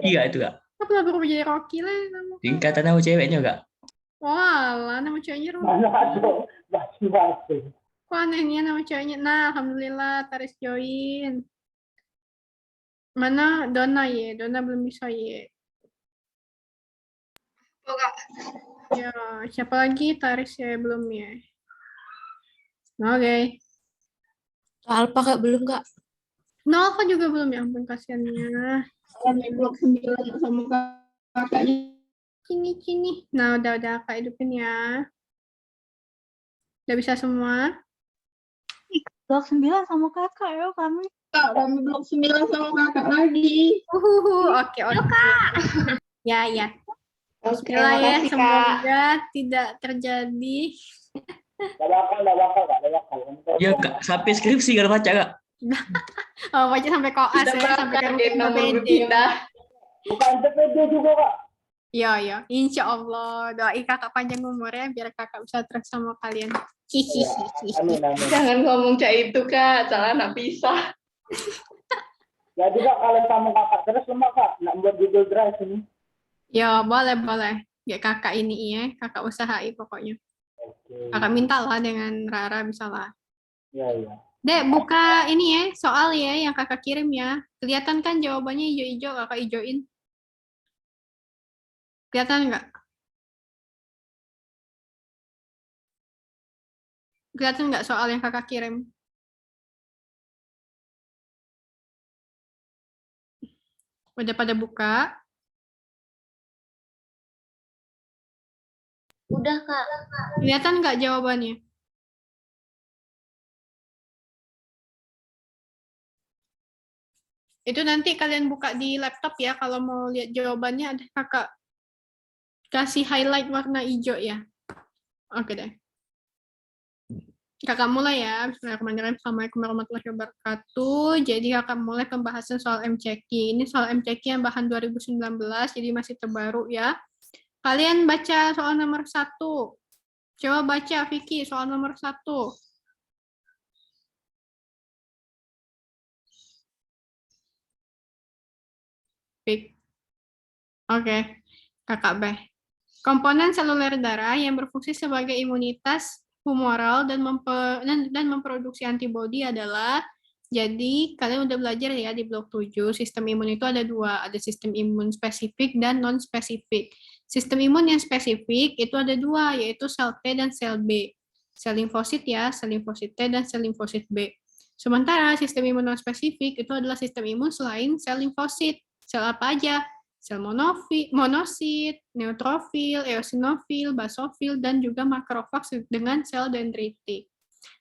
Iya itu Kak. Apa lah berubah jadi Rocky lah nama. Singkatan nama ceweknya Kak. Walah, nama ceweknya Mana Rocky. ada basi-basi. Kok anehnya nama ceweknya? Nah, alhamdulillah Taris join. Mana Dona ye? Dona belum bisa ye. Oh, Kak. Ya, siapa lagi Taris ya belum ya? Oke. Alpha Kak belum Kak. Nova juga belum, ya ampun kasihannya. Sampai blok 9 sama kakaknya. Cini. Nah, udah Kak hidupin ya. Udah bisa semua? Blok 9 sama kakak ya kami. Kak, kami blok 9 sama kakak lagi. Oke. Ya. Oke, Bismillah ya, makasih Kak. semoga tidak terjadi. Gak bakal Kak. Iya Kak, sampai skripsi gak baca Kak. Oh, baca sampai koas Kita ya, sampai bahkan ke nomor PPD. berpindah. Bukan TPD juga Kak. Iya. Insya Allah. Doain kakak panjang umur ya, biar kakak bisa terus sama kalian. Hihihi. Amin. Jangan ngomong kayak itu Kak, jangan nak pisah. Jadi Kak, kalau sama kakak terus lemah Kak. Nak buat Google Drive ini. Ya, boleh. Ya kakak ini ya, kakak usahain pokoknya. Oke. Kakak minta lah dengan Rara bisa lah. Iya. Dek, buka ini ya, soal ya yang kakak kirim ya. Kelihatan kan jawabannya hijau-hijau, kakak hijauin. Kelihatan nggak? Kelihatan nggak soal yang kakak kirim? Udah pada buka? Udah kak. Kelihatan nggak jawabannya? Itu nanti kalian buka di laptop ya, kalau mau lihat jawabannya ada kakak kasih highlight warna hijau ya. Oke deh. Kakak mulai ya. Bismillahirrahmanirrahim. Assalamualaikum warahmatullahi wabarakatuh. Jadi kakak mulai pembahasan soal MCQ. Ini soal MCQ yang bahan 2019, jadi masih terbaru ya. Kalian baca soal nomor 1. Coba baca Vicky soal nomor 1. Oke, kakak B. Komponen seluler darah yang berfungsi sebagai imunitas humoral dan memproduksi antibodi adalah, jadi kalian udah belajar ya di blok 7, sistem imun itu ada 2, ada sistem imun spesifik dan non-spesifik. Sistem imun yang spesifik itu ada 2, yaitu sel T dan sel B. Sel limfosit ya, sel limfosit T dan sel limfosit B. Sementara sistem imun non-spesifik itu adalah sistem imun selain sel limfosit. Sel apa aja? Sel monosit, neutrofil, eosinofil, basofil, dan juga makrofag dengan sel dendritik.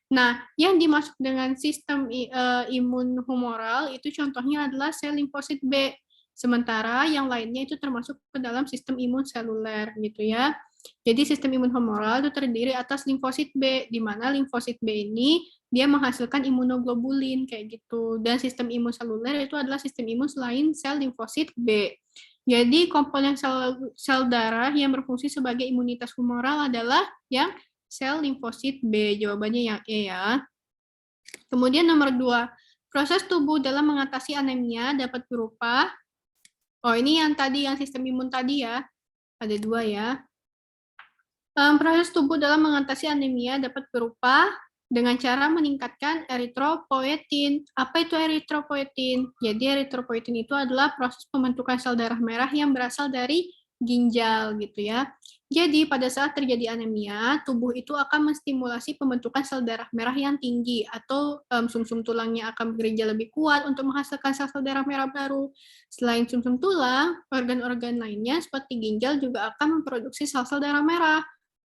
Nah, yang dimaksud dengan sistem imun humoral itu contohnya adalah sel limfosit B. Sementara yang lainnya itu termasuk ke dalam sistem imun seluler gitu ya. Jadi sistem imun humoral itu terdiri atas limfosit B, di mana limfosit B ini dia menghasilkan imunoglobulin kayak gitu. Dan sistem imun seluler itu adalah sistem imun selain sel limfosit B. Jadi komponen sel darah yang berfungsi sebagai imunitas humoral adalah yang sel limfosit B. Jawabannya yang E ya. Kemudian nomor 2, proses tubuh dalam mengatasi anemia dapat berupa, ini yang tadi, yang sistem imun tadi ya, ada 2 ya. Proses tubuh dalam mengatasi anemia dapat berupa dengan cara meningkatkan eritropoietin. Apa itu eritropoietin? Jadi eritropoietin itu adalah proses pembentukan sel darah merah yang berasal dari ginjal gitu ya. Jadi pada saat terjadi anemia, tubuh itu akan menstimulasi pembentukan sel darah merah yang tinggi, atau sumsum tulangnya akan bekerja lebih kuat untuk menghasilkan sel darah merah baru. Selain sumsum tulang, organ-organ lainnya seperti ginjal juga akan memproduksi sel-sel darah merah.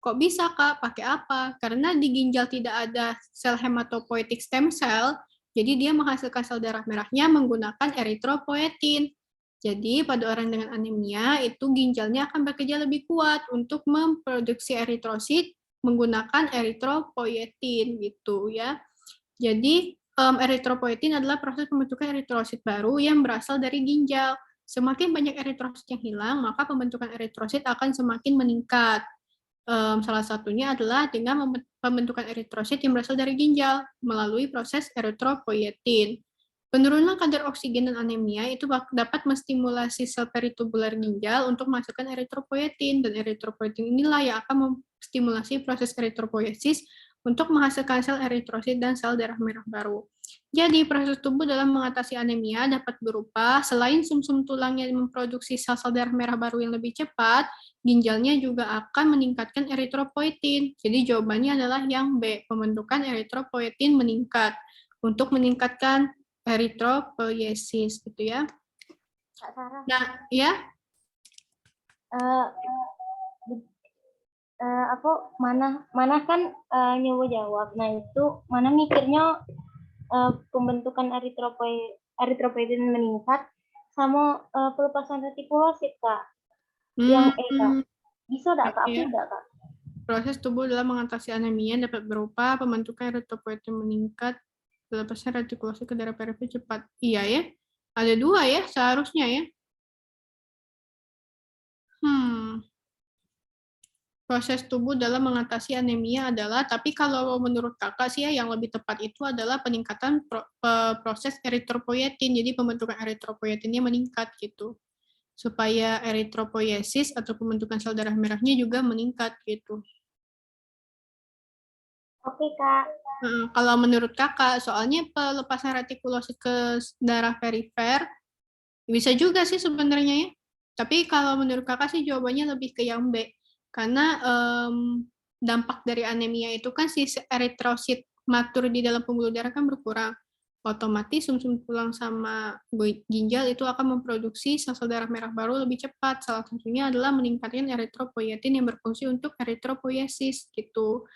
Kok bisa, Kak? Pakai apa? Karena di ginjal tidak ada sel hematopoietic stem cell, jadi dia menghasilkan sel darah merahnya menggunakan eritropoietin. Jadi pada orang dengan anemia, itu ginjalnya akan bekerja lebih kuat untuk memproduksi eritrosit menggunakan eritropoietin gitu ya. Jadi eritropoietin adalah proses pembentukan eritrosit baru yang berasal dari ginjal. Semakin banyak eritrosit yang hilang, maka pembentukan eritrosit akan semakin meningkat. Salah satunya adalah dengan pembentukan eritrosit yang berasal dari ginjal melalui proses eritropoietin. Penurunan kadar oksigen dan anemia itu dapat menstimulasi sel peritubular ginjal untuk menghasilkan eritropoietin, dan eritropoietin inilah yang akan menstimulasi proses eritropoiesis untuk menghasilkan sel eritrosit dan sel darah merah baru. Jadi, proses tubuh dalam mengatasi anemia dapat berupa, selain sumsum tulang yang memproduksi sel-sel darah merah baru yang lebih cepat, ginjalnya juga akan meningkatkan eritropoietin. Jadi, jawabannya adalah yang B, pembentukan eritropoietin meningkat untuk meningkatkan eritropoiesis gitu ya. Kak Sarah, Nah, ya, eh, apa mana kan nyoba jawab. Nah itu mana mikirnya pembentukan eritropoietin meningkat sama pelepasan retikulosit Kak. Yang Kak. Bisa enggak Kak? Oke. Tidak Kak? Proses tubuh dalam mengatasi anemia dapat berupa pembentukan eritropoietin meningkat, pelepasan retikulosit ke daerah perifer cepat. Iya ya, ada 2 ya seharusnya ya. Proses tubuh dalam mengatasi anemia adalah, tapi kalau menurut kakak sih ya, yang lebih tepat itu adalah peningkatan proses eritropoietin. Jadi pembentukan eritropoietinnya meningkat gitu. Supaya eritropoiesis atau pembentukan sel darah merahnya juga meningkat gitu. Oke Kak. Kalau menurut kakak, soalnya pelepasan retikulosit ke darah perifer, bisa juga sih sebenarnya ya. Tapi kalau menurut kakak sih jawabannya lebih ke yang B. Karena dampak dari anemia itu kan si eritrosit matur di dalam pembuluh darah kan berkurang. Otomatis sumsum tulang sama ginjal itu akan memproduksi sel-sel darah merah baru lebih cepat. Salah satunya adalah meningkatkan eritropoietin yang berfungsi untuk eritropoiesis gitu.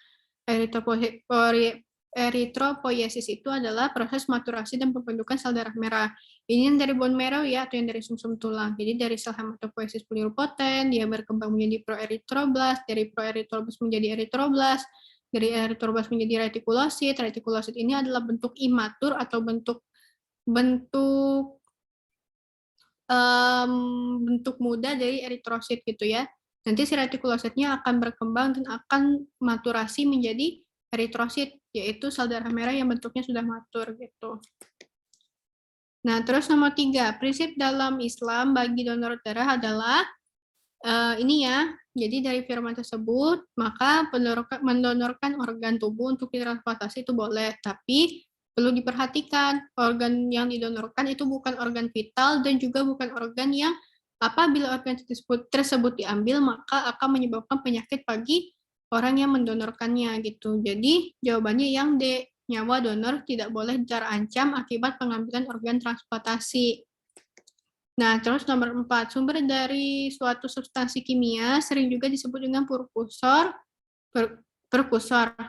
Eritropoiesis itu adalah proses maturasi dan pembentukan sel darah merah. Ini yang dari bone marrow ya, atau yang dari sumsum tulang. Jadi dari sel hematopoiesis pluripoten, dia berkembang menjadi proeritroblast, dari proeritroblast menjadi eritroblast, dari eritroblast menjadi retikulosit. Retikulosit ini adalah bentuk imatur atau bentuk muda dari eritrosit gitu ya. Nanti si retikulositnya akan berkembang dan akan maturasi menjadi eritrosit, yaitu sel darah merah yang bentuknya sudah matur gitu. Nah, terus nomor 3, prinsip dalam Islam bagi donor darah adalah ini ya. Jadi dari firman tersebut, maka mendonorkan organ tubuh untuk ditransplantasi itu boleh, tapi perlu diperhatikan organ yang didonorkan itu bukan organ vital dan juga bukan organ yang apabila organ tersebut diambil maka akan menyebabkan penyakit bagi orang yang mendonorkannya gitu. Jadi jawabannya yang D, nyawa donor tidak boleh terancam akibat pengambilan organ transplantasi. Nah, terus nomor 4, sumber dari suatu substansi kimia sering juga disebut dengan perkusor.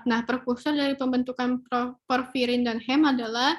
Nah, perkusor dari pembentukan porfirin dan hem adalah,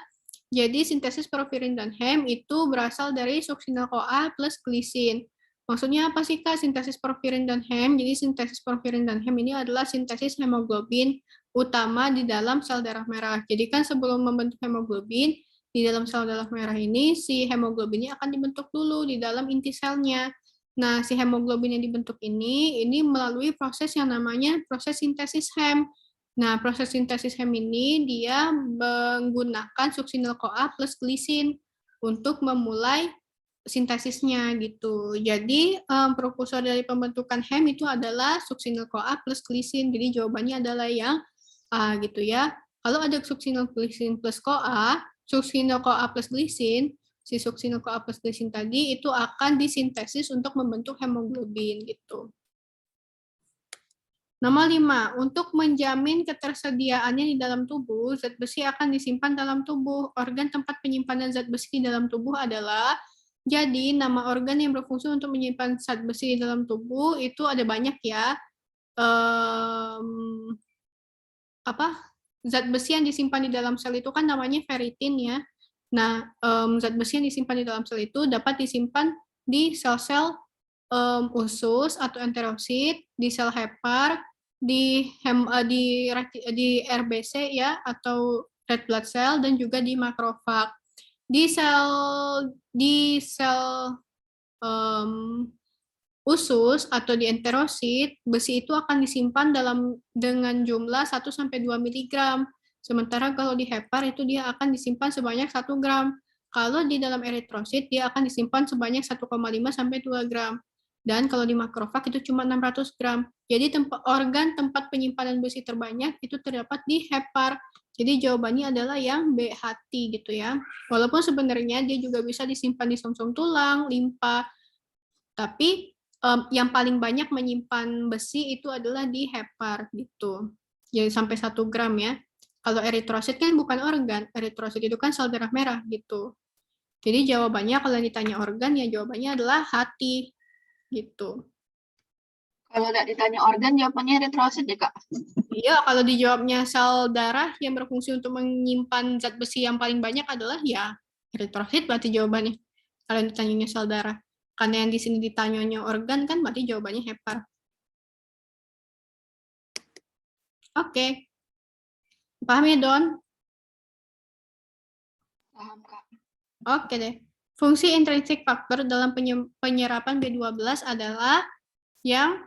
jadi sintesis porfirin dan hem itu berasal dari succinyl-CoA plus glisin. Maksudnya apa sih Kak sintesis porfirin dan hem? Jadi sintesis porfirin dan hem ini adalah sintesis hemoglobin utama di dalam sel darah merah. Jadi kan sebelum membentuk hemoglobin, di dalam sel darah merah ini si hemoglobinnya akan dibentuk dulu di dalam inti selnya. Nah, si hemoglobin yang dibentuk ini melalui proses yang namanya proses sintesis hem. Nah, proses sintesis hem ini dia menggunakan succinyl-CoA plus glisin untuk memulai sintesisnya gitu. Jadi prekursor dari pembentukan hem itu adalah succinyl-CoA plus glisin. Jadi jawabannya adalah yang A gitu ya. Kalau ada succinyl-glisin plus CoA, succinyl-CoA plus glisin, si succinyl-CoA plus glisin tadi itu akan disintesis untuk membentuk hemoglobin gitu. Nomor 5, untuk menjamin ketersediaannya di dalam tubuh, zat besi akan disimpan dalam tubuh. Organ tempat penyimpanan zat besi di dalam tubuh adalah, jadi nama organ yang berfungsi untuk menyimpan zat besi di dalam tubuh itu ada banyak ya. Zat besi yang disimpan di dalam sel itu kan namanya ferritin ya. Nah, zat besi yang disimpan di dalam sel itu dapat disimpan di sel-sel usus atau enterosit, di sel hepar, di RBC ya atau red blood cell dan juga di makrofag. Di sel usus atau di enterosit, besi itu akan disimpan dengan jumlah 1-2 mg. Sementara kalau di hepar itu dia akan disimpan sebanyak 1 gram. Kalau di dalam eritrosit dia akan disimpan sebanyak 1,5 sampai 2 gram. Dan kalau di makrofag itu cuma 600 gram. Jadi organ tempat penyimpanan besi terbanyak itu terdapat di hepar. Jadi jawabannya adalah yang B, hati gitu ya. Walaupun sebenarnya dia juga bisa disimpan di sumsum tulang, limpa. Tapi yang paling banyak menyimpan besi itu adalah di hepar gitu. Jadi sampai 1 gram ya. Kalau eritrosit kan bukan organ, eritrosit itu kan sel darah merah gitu. Jadi jawabannya kalau ditanya organ ya jawabannya adalah hati gitu. Kalau nggak ditanya organ, jawabannya eritrosit ya, Kak? Iya, kalau dijawabnya sel darah yang berfungsi untuk menyimpan zat besi yang paling banyak adalah ya eritrosit berarti jawabannya. Kalau ditanyanya sel darah. Karena yang di sini ditanyanya organ kan berarti jawabannya hepar. Oke. Paham ya, Don? Paham, Kak. Oke deh. Fungsi intrinsic faktor dalam penyerapan B12 adalah yang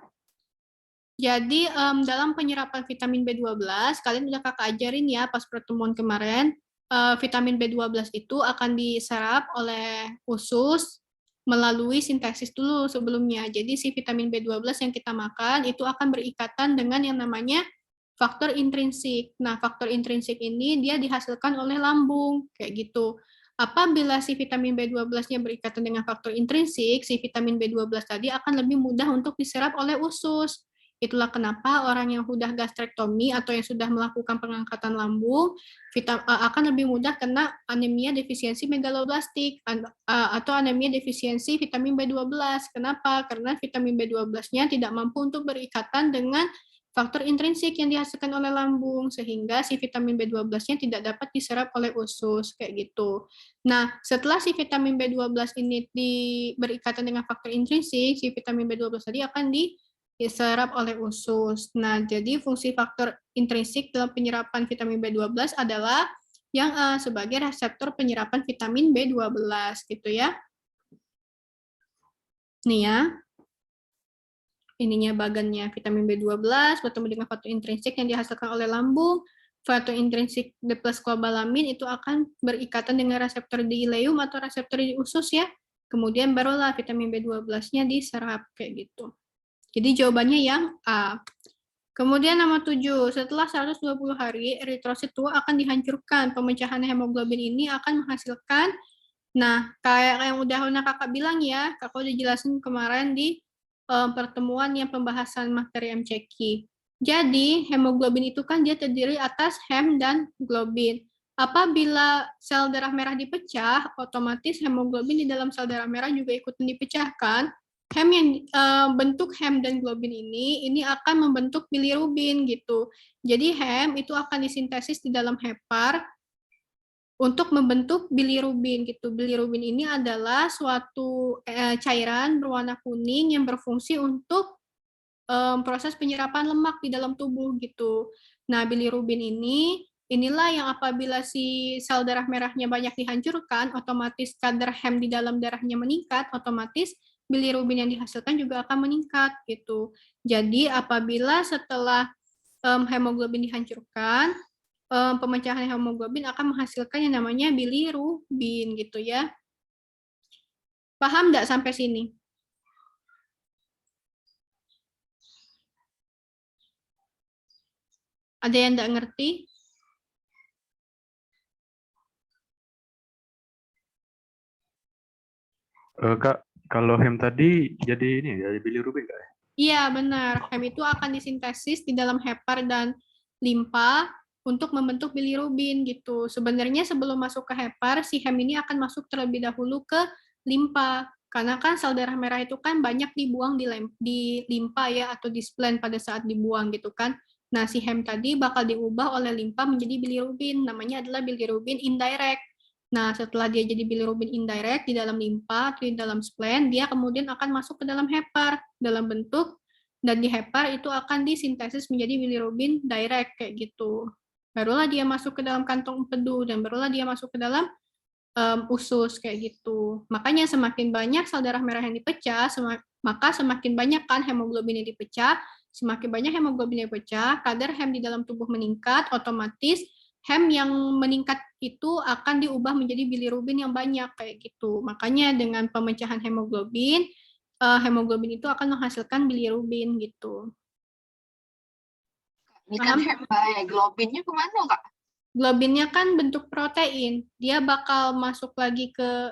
jadi dalam penyerapan vitamin B12, kalian udah kakak ajarin ya pas pertemuan kemarin, vitamin B12 itu akan diserap oleh usus melalui sintesis dulu sebelumnya. Jadi si vitamin B12 yang kita makan itu akan berikatan dengan yang namanya faktor intrinsik. Nah, faktor intrinsik ini dia dihasilkan oleh lambung, kayak gitu. Apabila si vitamin B12-nya berikatan dengan faktor intrinsik, si vitamin B12 tadi akan lebih mudah untuk diserap oleh usus. Itulah kenapa orang yang sudah gastrektomi atau yang sudah melakukan pengangkatan lambung akan lebih mudah kena anemia defisiensi megaloblastik atau anemia defisiensi vitamin B12. Kenapa? Karena vitamin B12-nya tidak mampu untuk berikatan dengan faktor intrinsik yang dihasilkan oleh lambung, sehingga si vitamin B12-nya tidak dapat diserap oleh usus, kayak gitu. Nah, setelah si vitamin B12 ini berikatan dengan faktor intrinsik, si vitamin B12 tadi akan diserap oleh usus. Nah, jadi fungsi faktor intrinsik dalam penyerapan vitamin B12 adalah yang sebagai reseptor penyerapan vitamin B12, gitu ya. Nih ya. Ininya bagannya vitamin B12 bertemu dengan faktor intrinsik yang dihasilkan oleh lambung. Faktor intrinsik D plus cobalamin itu akan berikatan dengan reseptor di ileum atau reseptor di usus ya. Kemudian barulah vitamin B12-nya diserap kayak gitu. Jadi jawabannya yang A. Kemudian nomor 7, setelah 120 hari eritrosit tua akan dihancurkan. Pemecahan hemoglobin ini akan menghasilkan, nah kayak yang udah kakak bilang ya, kakak udah jelasin kemarin di pertemuan yang pembahasan materi MCQ. Jadi, hemoglobin itu kan dia terdiri atas hem dan globin. Apabila sel darah merah dipecah, otomatis hemoglobin di dalam sel darah merah juga ikutan dipecahkan. Hem yang bentuk hem dan globin ini akan membentuk bilirubin gitu. Jadi hem itu akan disintesis di dalam hepar untuk membentuk bilirubin gitu. Bilirubin ini adalah suatu cairan berwarna kuning yang berfungsi untuk proses penyerapan lemak di dalam tubuh gitu. Nah, bilirubin inilah yang apabila si sel darah merahnya banyak dihancurkan, otomatis kadar hem di dalam darahnya meningkat, otomatis bilirubin yang dihasilkan juga akan meningkat gitu. Jadi apabila setelah hemoglobin dihancurkan, pemecahan hemoglobin akan menghasilkan yang namanya bilirubin gitu ya. Paham nggak sampai sini? Ada yang nggak ngerti? Kak, kalau hem tadi jadi ini jadi bilirubin Kak? Iya, benar. Hem itu akan disintesis di dalam hepar dan limpa untuk membentuk bilirubin gitu. Sebenarnya sebelum masuk ke hepar, si hem ini akan masuk terlebih dahulu ke limpa. Karena kan sel darah merah itu kan banyak dibuang di limpa ya, atau di spleen pada saat dibuang gitu kan. Nah, si hem tadi bakal diubah oleh limpa menjadi bilirubin. Namanya adalah bilirubin indirect. Nah, setelah dia jadi bilirubin indirect di dalam limpa atau di dalam spleen, dia kemudian akan masuk ke dalam hepar dalam bentuk, dan di hepar itu akan disintesis menjadi bilirubin direct kayak gitu. Barulah dia masuk ke dalam kantong empedu, dan barulah dia masuk ke dalam usus kayak gitu. Makanya semakin banyak sel darah merah yang dipecah, maka semakin banyak kan hemoglobin yang dipecah. Semakin banyak hemoglobin yang dipecah, kadar hem di dalam tubuh meningkat, otomatis hem yang meningkat itu akan diubah menjadi bilirubin yang banyak kayak gitu. Makanya dengan pemecahan hemoglobin, hemoglobin itu akan menghasilkan bilirubin gitu. Ini kan Paham? hem bae, globinnya kemana Kak? Globinnya kan bentuk protein, dia bakal masuk lagi ke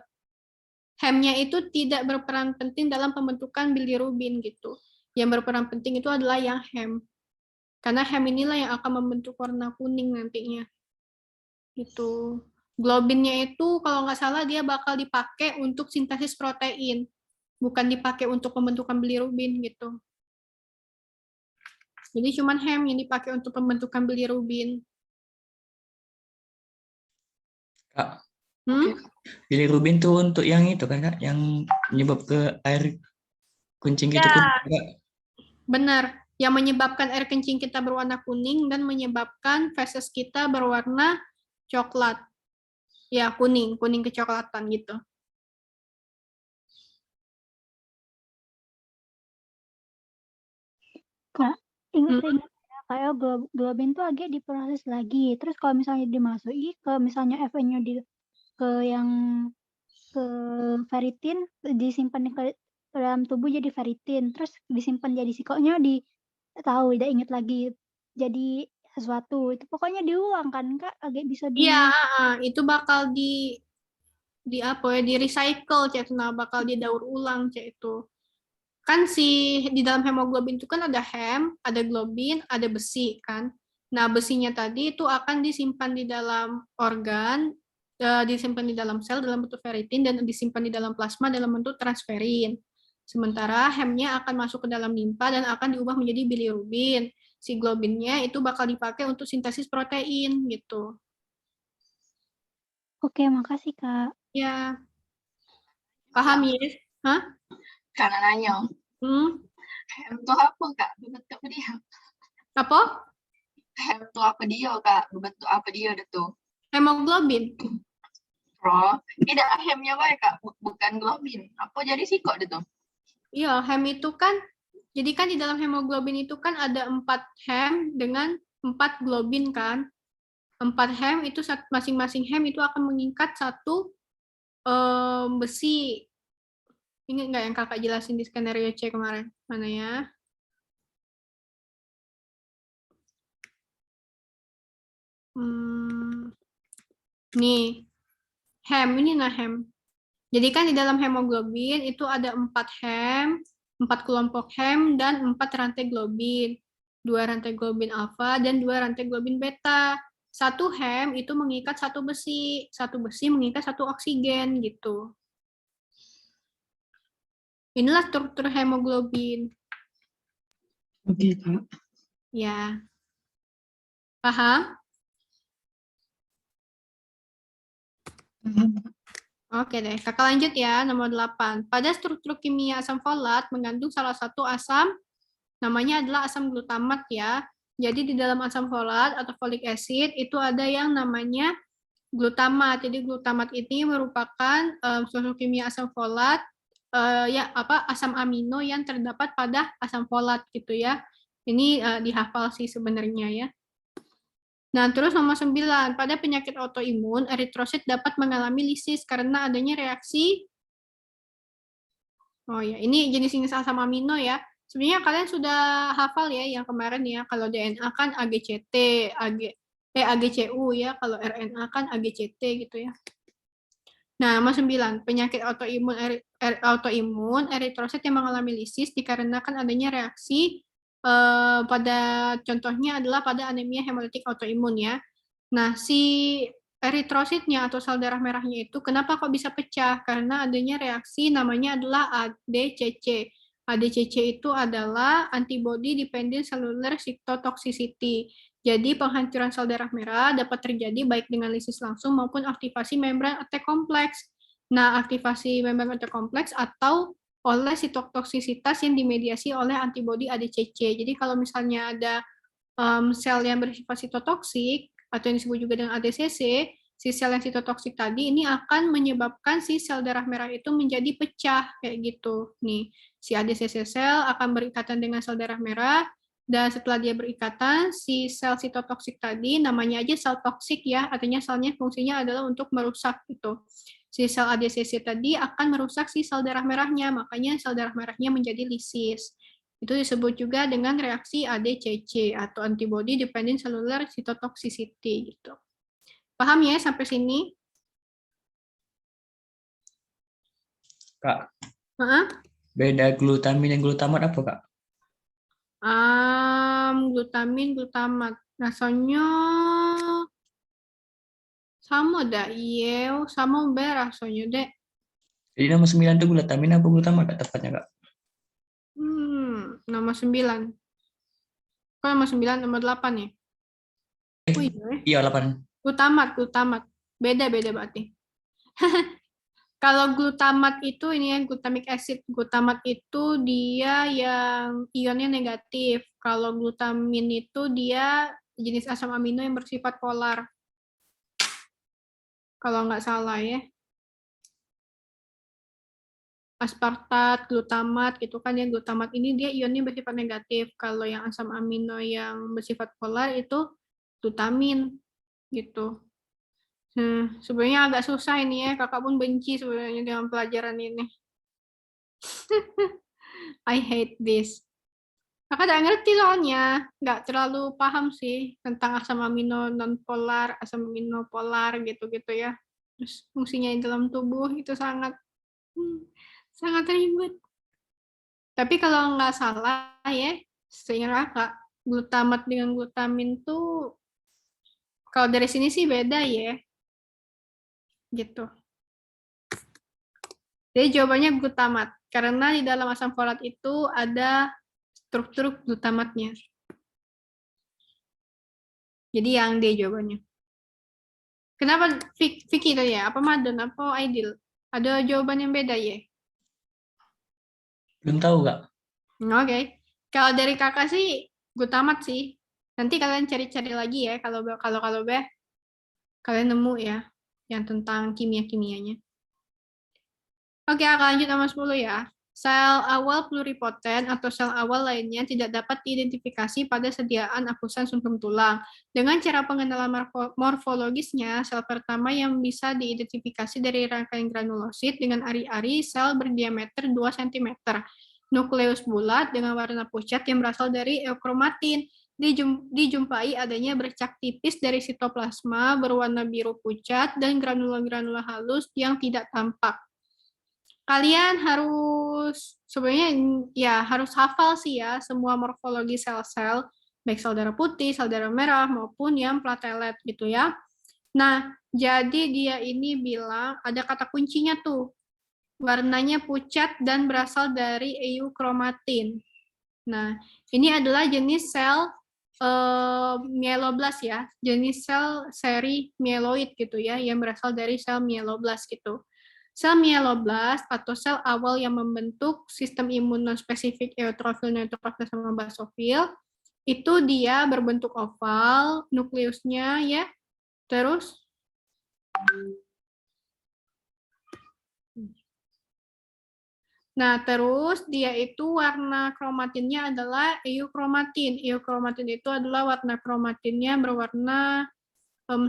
hemnya itu tidak berperan penting dalam pembentukan bilirubin gitu. Yang berperan penting itu adalah yang hem. Karena hem inilah yang akan membentuk warna kuning nantinya. Gitu. Globinnya itu kalau nggak salah dia bakal dipakai untuk sintesis protein, bukan dipakai untuk pembentukan bilirubin gitu. Jadi cuman hem yang dipakai untuk pembentukan bilirubin. Kak, Hmm? bilirubin tuh untuk yang itu kan Kak, yang menyebab ke air kencing gitu Ya, kuning, Kak. benar. Yang menyebabkan air kencing kita berwarna kuning dan menyebabkan feses kita berwarna coklat. Ya, kuning kecoklatan gitu. Kak, ingat-ingat ya, kayak globin tuh agak diproses lagi. Terus kalau misalnya dimasuki ke misalnya FN-nya ke yang ke ferritin, disimpan ke dalam tubuh jadi ferritin, terus disimpan jadi psikonya tahu udah inget lagi jadi sesuatu. Itu pokoknya diulang kan Kak, agak bisa Iya, itu bakal di apa ya, di recycle cek, nah bakal didaur ulang cek itu. Kan di dalam hemoglobin itu kan ada hem, ada globin, ada besi kan. Nah, besinya tadi itu akan disimpan di dalam organ, disimpan di dalam sel dalam bentuk ferritin, dan disimpan di dalam plasma dalam bentuk transferin. Sementara hemnya akan masuk ke dalam limpa dan akan diubah menjadi bilirubin. Si globinnya itu bakal dipakai untuk sintesis protein gitu. Oke, makasih Kak. Ya, paham ya? Hah? Karena nanya, Hmm? hem tuh apa Kak? Berbentuk apa dia? Apa? Hem tuh apa dia Kak? Berbentuk apa dia tuh? Hemoglobin. Bro, tidak hemnya baik Kak, bukan globin. Apa jadi sih kok itu? Iya, hem itu kan, jadi kan di dalam hemoglobin itu kan ada 4 hem dengan 4 globin kan. 4 hem itu masing-masing hem itu akan mengikat satu besi. Ingat nggak yang kakak jelasin di skenario C kemarin? Mana ya? Nih, hem ini nah hem. Jadi kan di dalam hemoglobin itu ada 4 hem, 4 kelompok hem, dan 4 rantai globin. 2 rantai globin alfa dan 2 rantai globin beta. Satu hem itu mengikat satu besi mengikat satu oksigen gitu. Inilah struktur hemoglobin. Oke, Kak. Ya. Paham? Oke deh, kakak lanjut ya, nomor 8. Pada struktur kimia asam folat mengandung salah satu asam, namanya adalah asam glutamat ya. Jadi di dalam asam folat atau folic acid itu ada yang namanya glutamat. Jadi glutamat ini merupakan struktur kimia asam folat, asam amino yang terdapat pada asam folat gitu ya. Ini dihafal sih sebenarnya ya. Nah, terus nomor 9, pada penyakit autoimun, eritrosit dapat mengalami lisis karena adanya reaksi, oh ya, ini jenis-jenis asam amino ya. Sebenarnya kalian sudah hafal ya yang kemarin ya, kalau DNA kan AGCT, AGCU ya, kalau RNA kan AGCT gitu ya. Nah, nomor 9, penyakit autoimun, eritrosit yang mengalami lisis dikarenakan adanya reaksi pada contohnya adalah pada anemia hemolitik autoimun ya. Nah, si eritrositnya atau sel darah merahnya itu kenapa kok bisa pecah? Karena adanya reaksi namanya adalah ADCC. ADCC itu adalah antibody dependent cellular cytotoxicity. Jadi penghancuran sel darah merah dapat terjadi baik dengan lisis langsung maupun aktivasi membran attack kompleks. Nah, aktivasi membran attack kompleks atau oleh sitotoksisitas yang dimediasi oleh antibodi ADCC. Jadi kalau misalnya ada sel yang bersifat sitotoksik atau yang disebut juga dengan ADCC, si sel yang sitotoksik tadi ini akan menyebabkan si sel darah merah itu menjadi pecah kayak gitu. Nih, si ADCC sel akan berikatan dengan sel darah merah Dan setelah dia berikatan, si sel sitotoksik tadi, namanya aja sel toksik ya, artinya selnya fungsinya adalah untuk merusak gitu. Si sel ADCC tadi akan merusak si sel darah merahnya, makanya sel darah merahnya menjadi lisis. Itu disebut juga dengan reaksi ADCC atau antibody dependent cellular cytotoxicity gitu. Paham ya sampai sini? Kak, Heeh. beda glutamin dan glutamat apa, Kak? Glutamin, glutamat. Rasanya sama dah, iya, sama be rasanya deh. Jadi nomor 9 itu glutamin apa glutamat, Kak, tepatnya, Kak? Nomor 9. Kok nomor 9, nomor 8 ya? Oh iya, Iya, 8. glutamat. Beda-beda berarti. Kalau glutamat itu ini ya, glutamic acid. Glutamat itu dia yang ionnya negatif. Kalau glutamin itu dia jenis asam amino yang bersifat polar. Kalau nggak salah ya. Aspartat, glutamat gitu kan ya. Glutamat ini dia ionnya bersifat negatif. Kalau yang asam amino yang bersifat polar itu glutamin gitu. Sebenarnya agak susah ini ya, kakak pun benci sebenarnya dengan pelajaran ini. I hate this. Kakak nggak ngerti soalnya, nggak terlalu paham sih tentang asam amino non-polar, asam amino polar gitu-gitu ya. Terus fungsinya di dalam tubuh itu sangat ribet. Tapi kalau nggak salah ya, seingat kakak, glutamat dengan glutamin tuh kalau dari sini sih beda ya. Gitu. Jadi jawabannya glutamat. Karena di dalam asam folat itu ada struktur glutamatnya. Jadi yang D jawabannya. Kenapa Vicky tadi ya? Apa Madon? Apa Aidil? Ada jawaban yang beda ya? Belum tahu, Kak. Oke. Kalau dari kakak sih glutamat sih. Nanti kalian cari-cari lagi ya kalau kalian nemu ya yang tentang kimia-kimianya. Oke, akan lanjut nomor 10 ya. Sel awal pluripoten atau sel awal lainnya tidak dapat diidentifikasi pada sediaan akusan sumsum tulang. Dengan cara pengenalan morfologisnya, sel pertama yang bisa diidentifikasi dari rangkaian granulosit dengan ari-ari sel berdiameter 2 cm. Nukleus bulat dengan warna pucat yang berasal dari eukromatin. Dijumpai adanya bercak tipis dari sitoplasma berwarna biru pucat dan granula-granula halus yang tidak tampak. Kalian harus sebenarnya ya harus hafal sih ya semua morfologi sel-sel, baik sel darah putih, sel darah merah maupun yang platelet gitu ya. Nah, jadi dia ini bilang ada kata kuncinya tuh. Warnanya pucat dan berasal dari eukromatin. Nah, ini adalah jenis sel mieloblast ya, jenis sel seri mieloid gitu ya, yang berasal dari sel mieloblast gitu. Sel mieloblast atau sel awal yang membentuk sistem imun non-spesifik eutrofil, neutrofil, sama basofil, itu dia berbentuk oval, nukleusnya ya, terus dia itu warna kromatinnya adalah eukromatin. Eukromatin itu adalah warna kromatinnya berwarna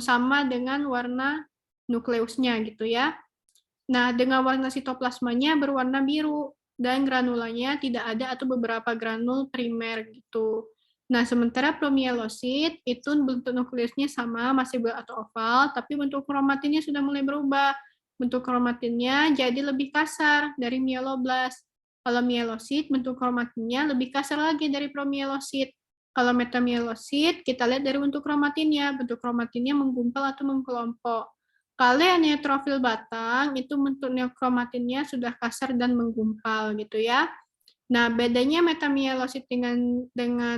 sama dengan warna nukleusnya gitu ya. Nah, dengan warna sitoplasmanya berwarna biru dan granulanya tidak ada atau beberapa granul primer gitu. Nah, sementara promielosit itu bentuk nukleusnya sama, masih bulat atau oval, tapi bentuk kromatinnya sudah mulai berubah. Bentuk kromatinnya jadi lebih kasar dari mieloblast. Kalau mielosit, bentuk kromatinnya lebih kasar lagi dari promielosit. Kalau metamielosit, kita lihat dari bentuk kromatinnya. Bentuk kromatinnya menggumpal atau mengkelompok. Kalau neutrofil batang, itu bentuk neokromatinnya sudah kasar dan menggumpal gitu ya. Nah, bedanya metamielosit dengan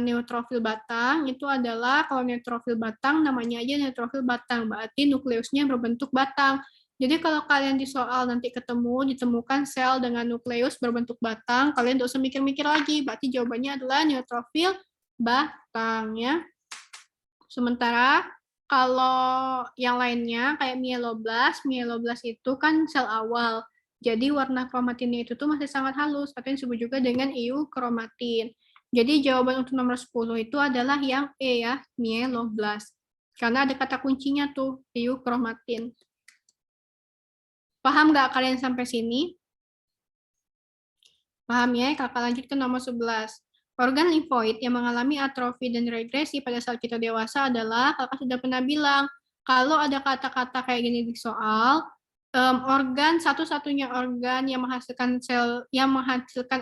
neutrofil batang itu adalah kalau neutrofil batang namanya aja neutrofil batang, berarti nukleusnya berbentuk batang. Jadi kalau kalian di soal nanti ditemukan sel dengan nukleus berbentuk batang, kalian tidak usah mikir-mikir lagi, berarti jawabannya adalah neutrofil batang ya. Sementara kalau yang lainnya kayak mieloblast itu kan sel awal. Jadi warna kromatinnya itu tuh masih sangat halus, atau yang disebut juga dengan eukromatin. Jadi jawaban untuk nomor 10 itu adalah yang E ya, mieloblast. Karena ada kata kuncinya tuh, eukromatin. Paham nggak kalian sampai sini? Paham ya? Kakak lanjut ke nomor 11. Organ limfoid yang mengalami atrofi dan regresi pada saat kita dewasa adalah, kakak sudah pernah bilang, kalau ada kata-kata kayak gini di soal, organ satu-satunya organ yang menghasilkan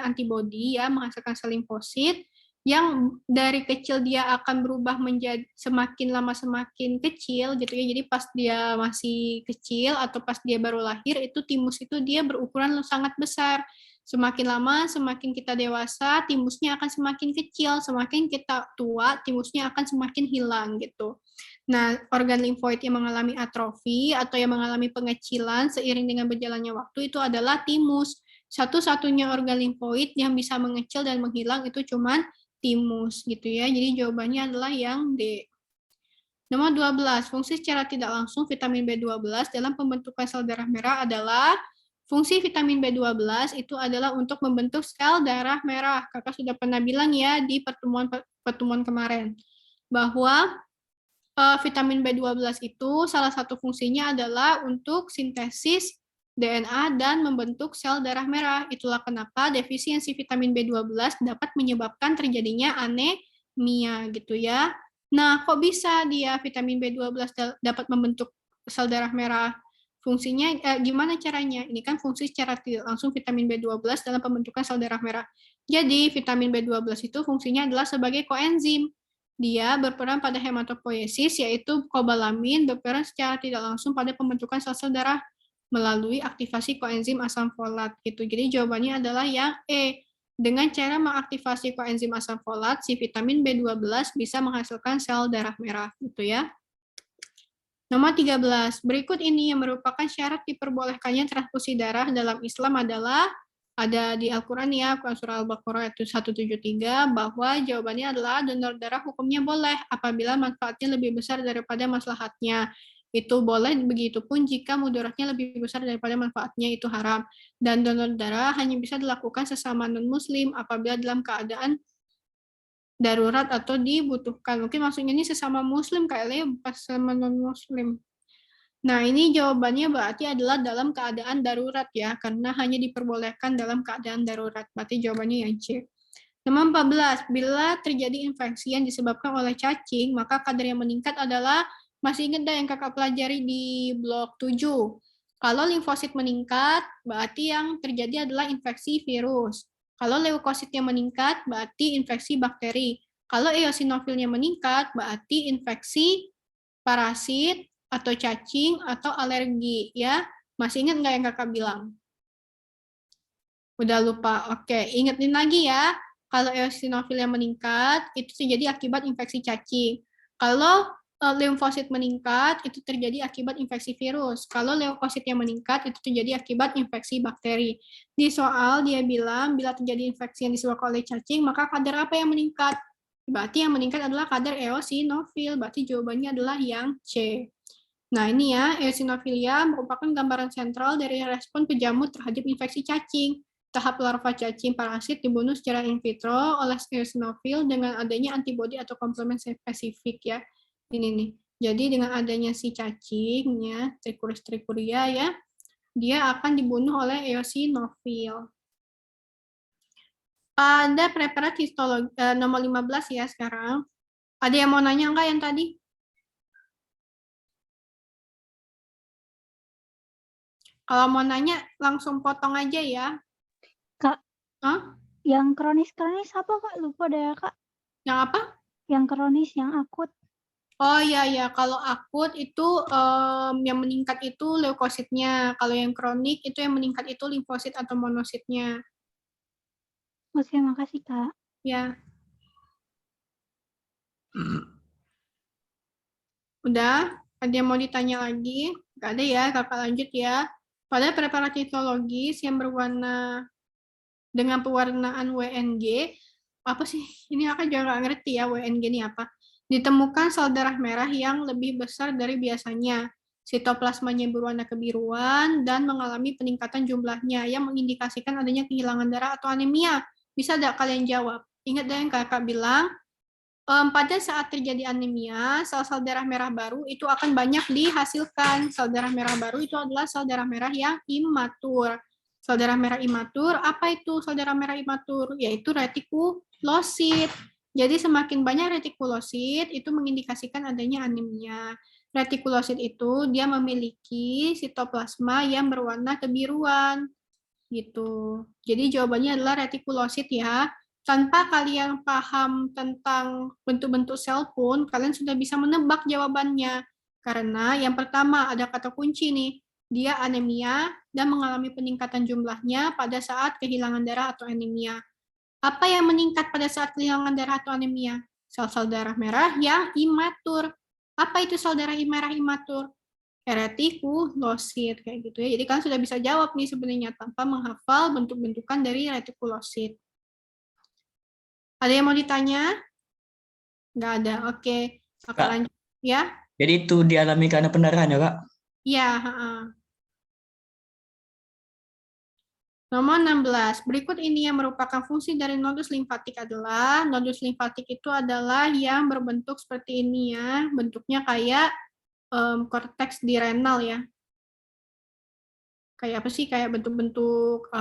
antibodi ya, menghasilkan sel limfosit yang dari kecil dia akan berubah menjadi semakin lama semakin kecil gitu ya. Jadi pas dia masih kecil atau pas dia baru lahir itu timus itu dia berukuran sangat besar. Semakin lama, semakin kita dewasa, timusnya akan semakin kecil. Semakin kita tua, timusnya akan semakin hilang gitu. Nah, organ limfoid yang mengalami atrofi atau yang mengalami pengecilan seiring dengan berjalannya waktu itu adalah timus. Satu-satunya organ limfoid yang bisa mengecil dan menghilang itu cuman timus gitu ya. Jadi jawabannya adalah yang D. Nomor 12, fungsi secara tidak langsung vitamin B12 dalam pembentukan sel darah merah adalah fungsi vitamin B12 itu adalah untuk membentuk sel darah merah. Kakak sudah pernah bilang ya di pertemuan kemarin bahwa vitamin B12 itu salah satu fungsinya adalah untuk sintesis DNA dan membentuk sel darah merah. Itulah kenapa defisiensi vitamin B12 dapat menyebabkan terjadinya anemia gitu ya. Nah, kok bisa dia vitamin B12 dapat membentuk sel darah merah? Fungsinya gimana caranya? Ini kan fungsi secara tidak langsung vitamin B12 dalam pembentukan sel darah merah. Jadi, vitamin B12 itu fungsinya adalah sebagai koenzim. Dia berperan pada hematopoiesis, yaitu kobalamin berperan secara tidak langsung pada pembentukan sel-sel darah melalui aktivasi koenzim asam folat. Gitu. Jadi, jawabannya adalah yang E. Dengan cara mengaktifasi koenzim asam folat, si vitamin B12 bisa menghasilkan sel darah merah. Gitu ya. Nomor 13, berikut ini yang merupakan syarat diperbolehkannya transfusi darah dalam Islam adalah, ada di Al-Quran ya, Quran Surah Al-Baqarah ayat 173, bahwa jawabannya adalah donor darah hukumnya boleh apabila manfaatnya lebih besar daripada maslahatnya. Itu boleh, begitupun jika mudaratnya lebih besar daripada manfaatnya itu haram. Dan donor darah hanya bisa dilakukan sesama non-muslim apabila dalam keadaan darurat atau dibutuhkan. Mungkin maksudnya ini sesama muslim kayaknya pas sama non-muslim. Nah, ini jawabannya berarti adalah dalam keadaan darurat ya, karena hanya diperbolehkan dalam keadaan darurat. Berarti jawabannya yang C. Nomor 14, bila terjadi infeksi yang disebabkan oleh cacing, maka kadar yang meningkat adalah, masih ingat dah yang kakak pelajari di blok 7. Kalau limfosit meningkat, berarti yang terjadi adalah infeksi virus. Kalau leukositnya meningkat, berarti infeksi bakteri. Kalau eosinofilnya meningkat, berarti infeksi parasit atau cacing atau alergi ya. Masih ingat nggak yang kakak bilang? Udah lupa. Oke, ingetin lagi ya. Kalau eosinofilnya meningkat, itu terjadi akibat infeksi cacing. Kalau limfosit meningkat, itu terjadi akibat infeksi virus. Kalau leukosit yang meningkat, itu terjadi akibat infeksi bakteri. Di soal, dia bilang, bila terjadi infeksi yang disebabkan oleh cacing, maka kadar apa yang meningkat? Berarti yang meningkat adalah kadar eosinofil. Berarti jawabannya adalah yang C. Nah, ini ya, eosinofilia merupakan gambaran sentral dari respon penjamut terhadap infeksi cacing. Tahap larva cacing parasit dibunuh secara in vitro oleh eosinofil dengan adanya antibodi atau komplement spesifik ya. Ini nih. Jadi dengan adanya si cacingnya, Trichuris trichuria ya, dia akan dibunuh oleh eosinofil. Ada preparat histologi nomor 15 ya sekarang. Ada yang mau nanya enggak yang tadi? Kalau mau nanya langsung potong aja ya. Kak, Hah? yang kronis-kronis apa Kak? Lupa deh Kak. Yang apa? Yang kronis, yang akut. Oh iya ya, kalau akut itu yang meningkat itu leukositnya. Kalau yang kronik itu yang meningkat itu limfosit atau monositnya. Oke, makasih Kak. Ya. Udah? Ada yang mau ditanya lagi? Nggak ada ya, kakak lanjut ya. Pada preparat histologis yang berwarna dengan pewarnaan WNG, apa sih? Ini kakak juga nggak ngerti ya WNG ini apa. Ditemukan sel darah merah yang lebih besar dari biasanya. Sitoplasmanya berwarna kebiruan dan mengalami peningkatan jumlahnya yang mengindikasikan adanya kehilangan darah atau anemia. Bisa tidak kalian jawab? Ingat deh yang kakak bilang, pada saat terjadi anemia, sel-sel darah merah baru itu akan banyak dihasilkan. Sel darah merah baru itu adalah sel darah merah yang imatur. Sel darah merah imatur, apa itu sel darah merah imatur? Yaitu retikulosit. Jadi semakin banyak retikulosit, itu mengindikasikan adanya anemia. Retikulosit itu dia memiliki sitoplasma yang berwarna kebiruan. Gitu. Jadi jawabannya adalah retikulosit ya. Tanpa kalian paham tentang bentuk-bentuk sel pun, kalian sudah bisa menebak jawabannya. Karena yang pertama ada kata kunci nih, dia anemia dan mengalami peningkatan jumlahnya pada saat kehilangan darah atau anemia. Apa yang meningkat pada saat kehilangan darah atau anemia? Sel-sel darah merah yang imatur. Apa itu sel darah merah imatur? Retikulosit, kayak gitu ya. Jadi kalian sudah bisa jawab nih sebenarnya tanpa menghafal bentuk-bentukan dari retikulosit. Ada yang mau ditanya? Nggak ada. Oke. Kakak Kak. lanjut ya. Jadi itu dialami karena pendarahan ya, Kak? Iya, Nomor 16. Berikut ini yang merupakan fungsi dari nodus limfatik adalah, nodus limfatik itu adalah yang berbentuk seperti ini ya. Bentuknya kayak korteks di renal ya. Kayak apa sih? Kayak bentuk-bentuk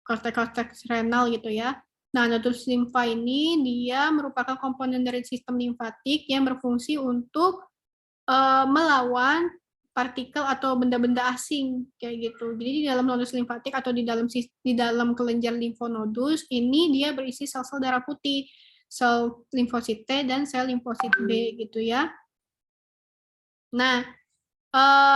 korteks renal gitu ya. Nah, nodus limfa ini dia merupakan komponen dari sistem limfatik yang berfungsi untuk melawan partikel atau benda-benda asing kayak gitu. Jadi di dalam nodus limfatik atau di dalam kelenjar limfonodus ini dia berisi sel-sel darah putih, sel limfosit T dan sel limfosit B gitu ya. Nah,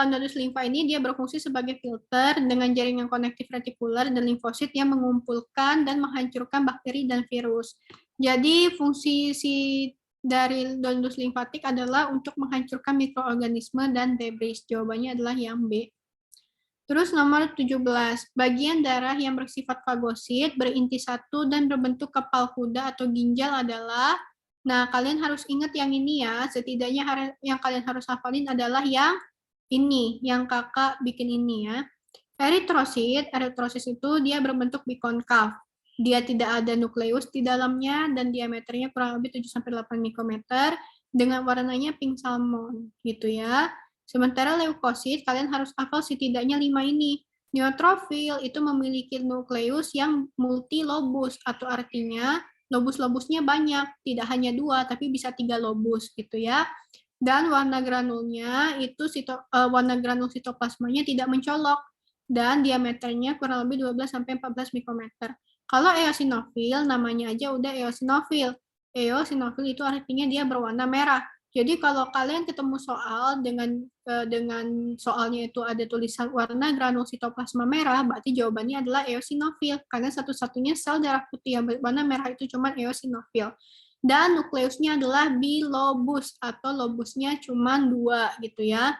nodus limfa ini dia berfungsi sebagai filter dengan jaringan konektif retikuler dan limfosit yang mengumpulkan dan menghancurkan bakteri dan virus. Jadi fungsi dari nodus limfatik adalah untuk menghancurkan mikroorganisme dan debris. Jawabannya adalah yang B. Terus nomor 17, bagian darah yang bersifat fagosit, berinti satu dan berbentuk kepal kuda atau ginjal adalah, nah kalian harus ingat yang ini ya, setidaknya yang kalian harus hafalin adalah yang ini, yang kakak bikin ini ya. Eritrosit itu dia berbentuk bikonkav. Dia tidak ada nukleus di dalamnya dan diameternya kurang lebih 7-8 mikrometer dengan warnanya pink salmon gitu ya. Sementara leukosit kalian harus hafal setidaknya 5 ini. Neutrofil itu memiliki nukleus yang multilobus atau artinya lobus-lobusnya banyak, tidak hanya 2 tapi bisa 3 lobus gitu ya. Dan warna granulnya itu warna granul sitoplasmanya tidak mencolok dan diameternya kurang lebih 12-14 mikrometer. Kalau eosinofil namanya aja udah eosinofil. Eosinofil itu artinya dia berwarna merah. Jadi kalau kalian ketemu soal dengan soalnya itu ada tulisan warna granul sitoplasma merah, berarti jawabannya adalah eosinofil. Karena satu-satunya sel darah putih yang berwarna merah itu cuma eosinofil. Dan nukleusnya adalah bilobus atau lobusnya cuma 2 gitu ya.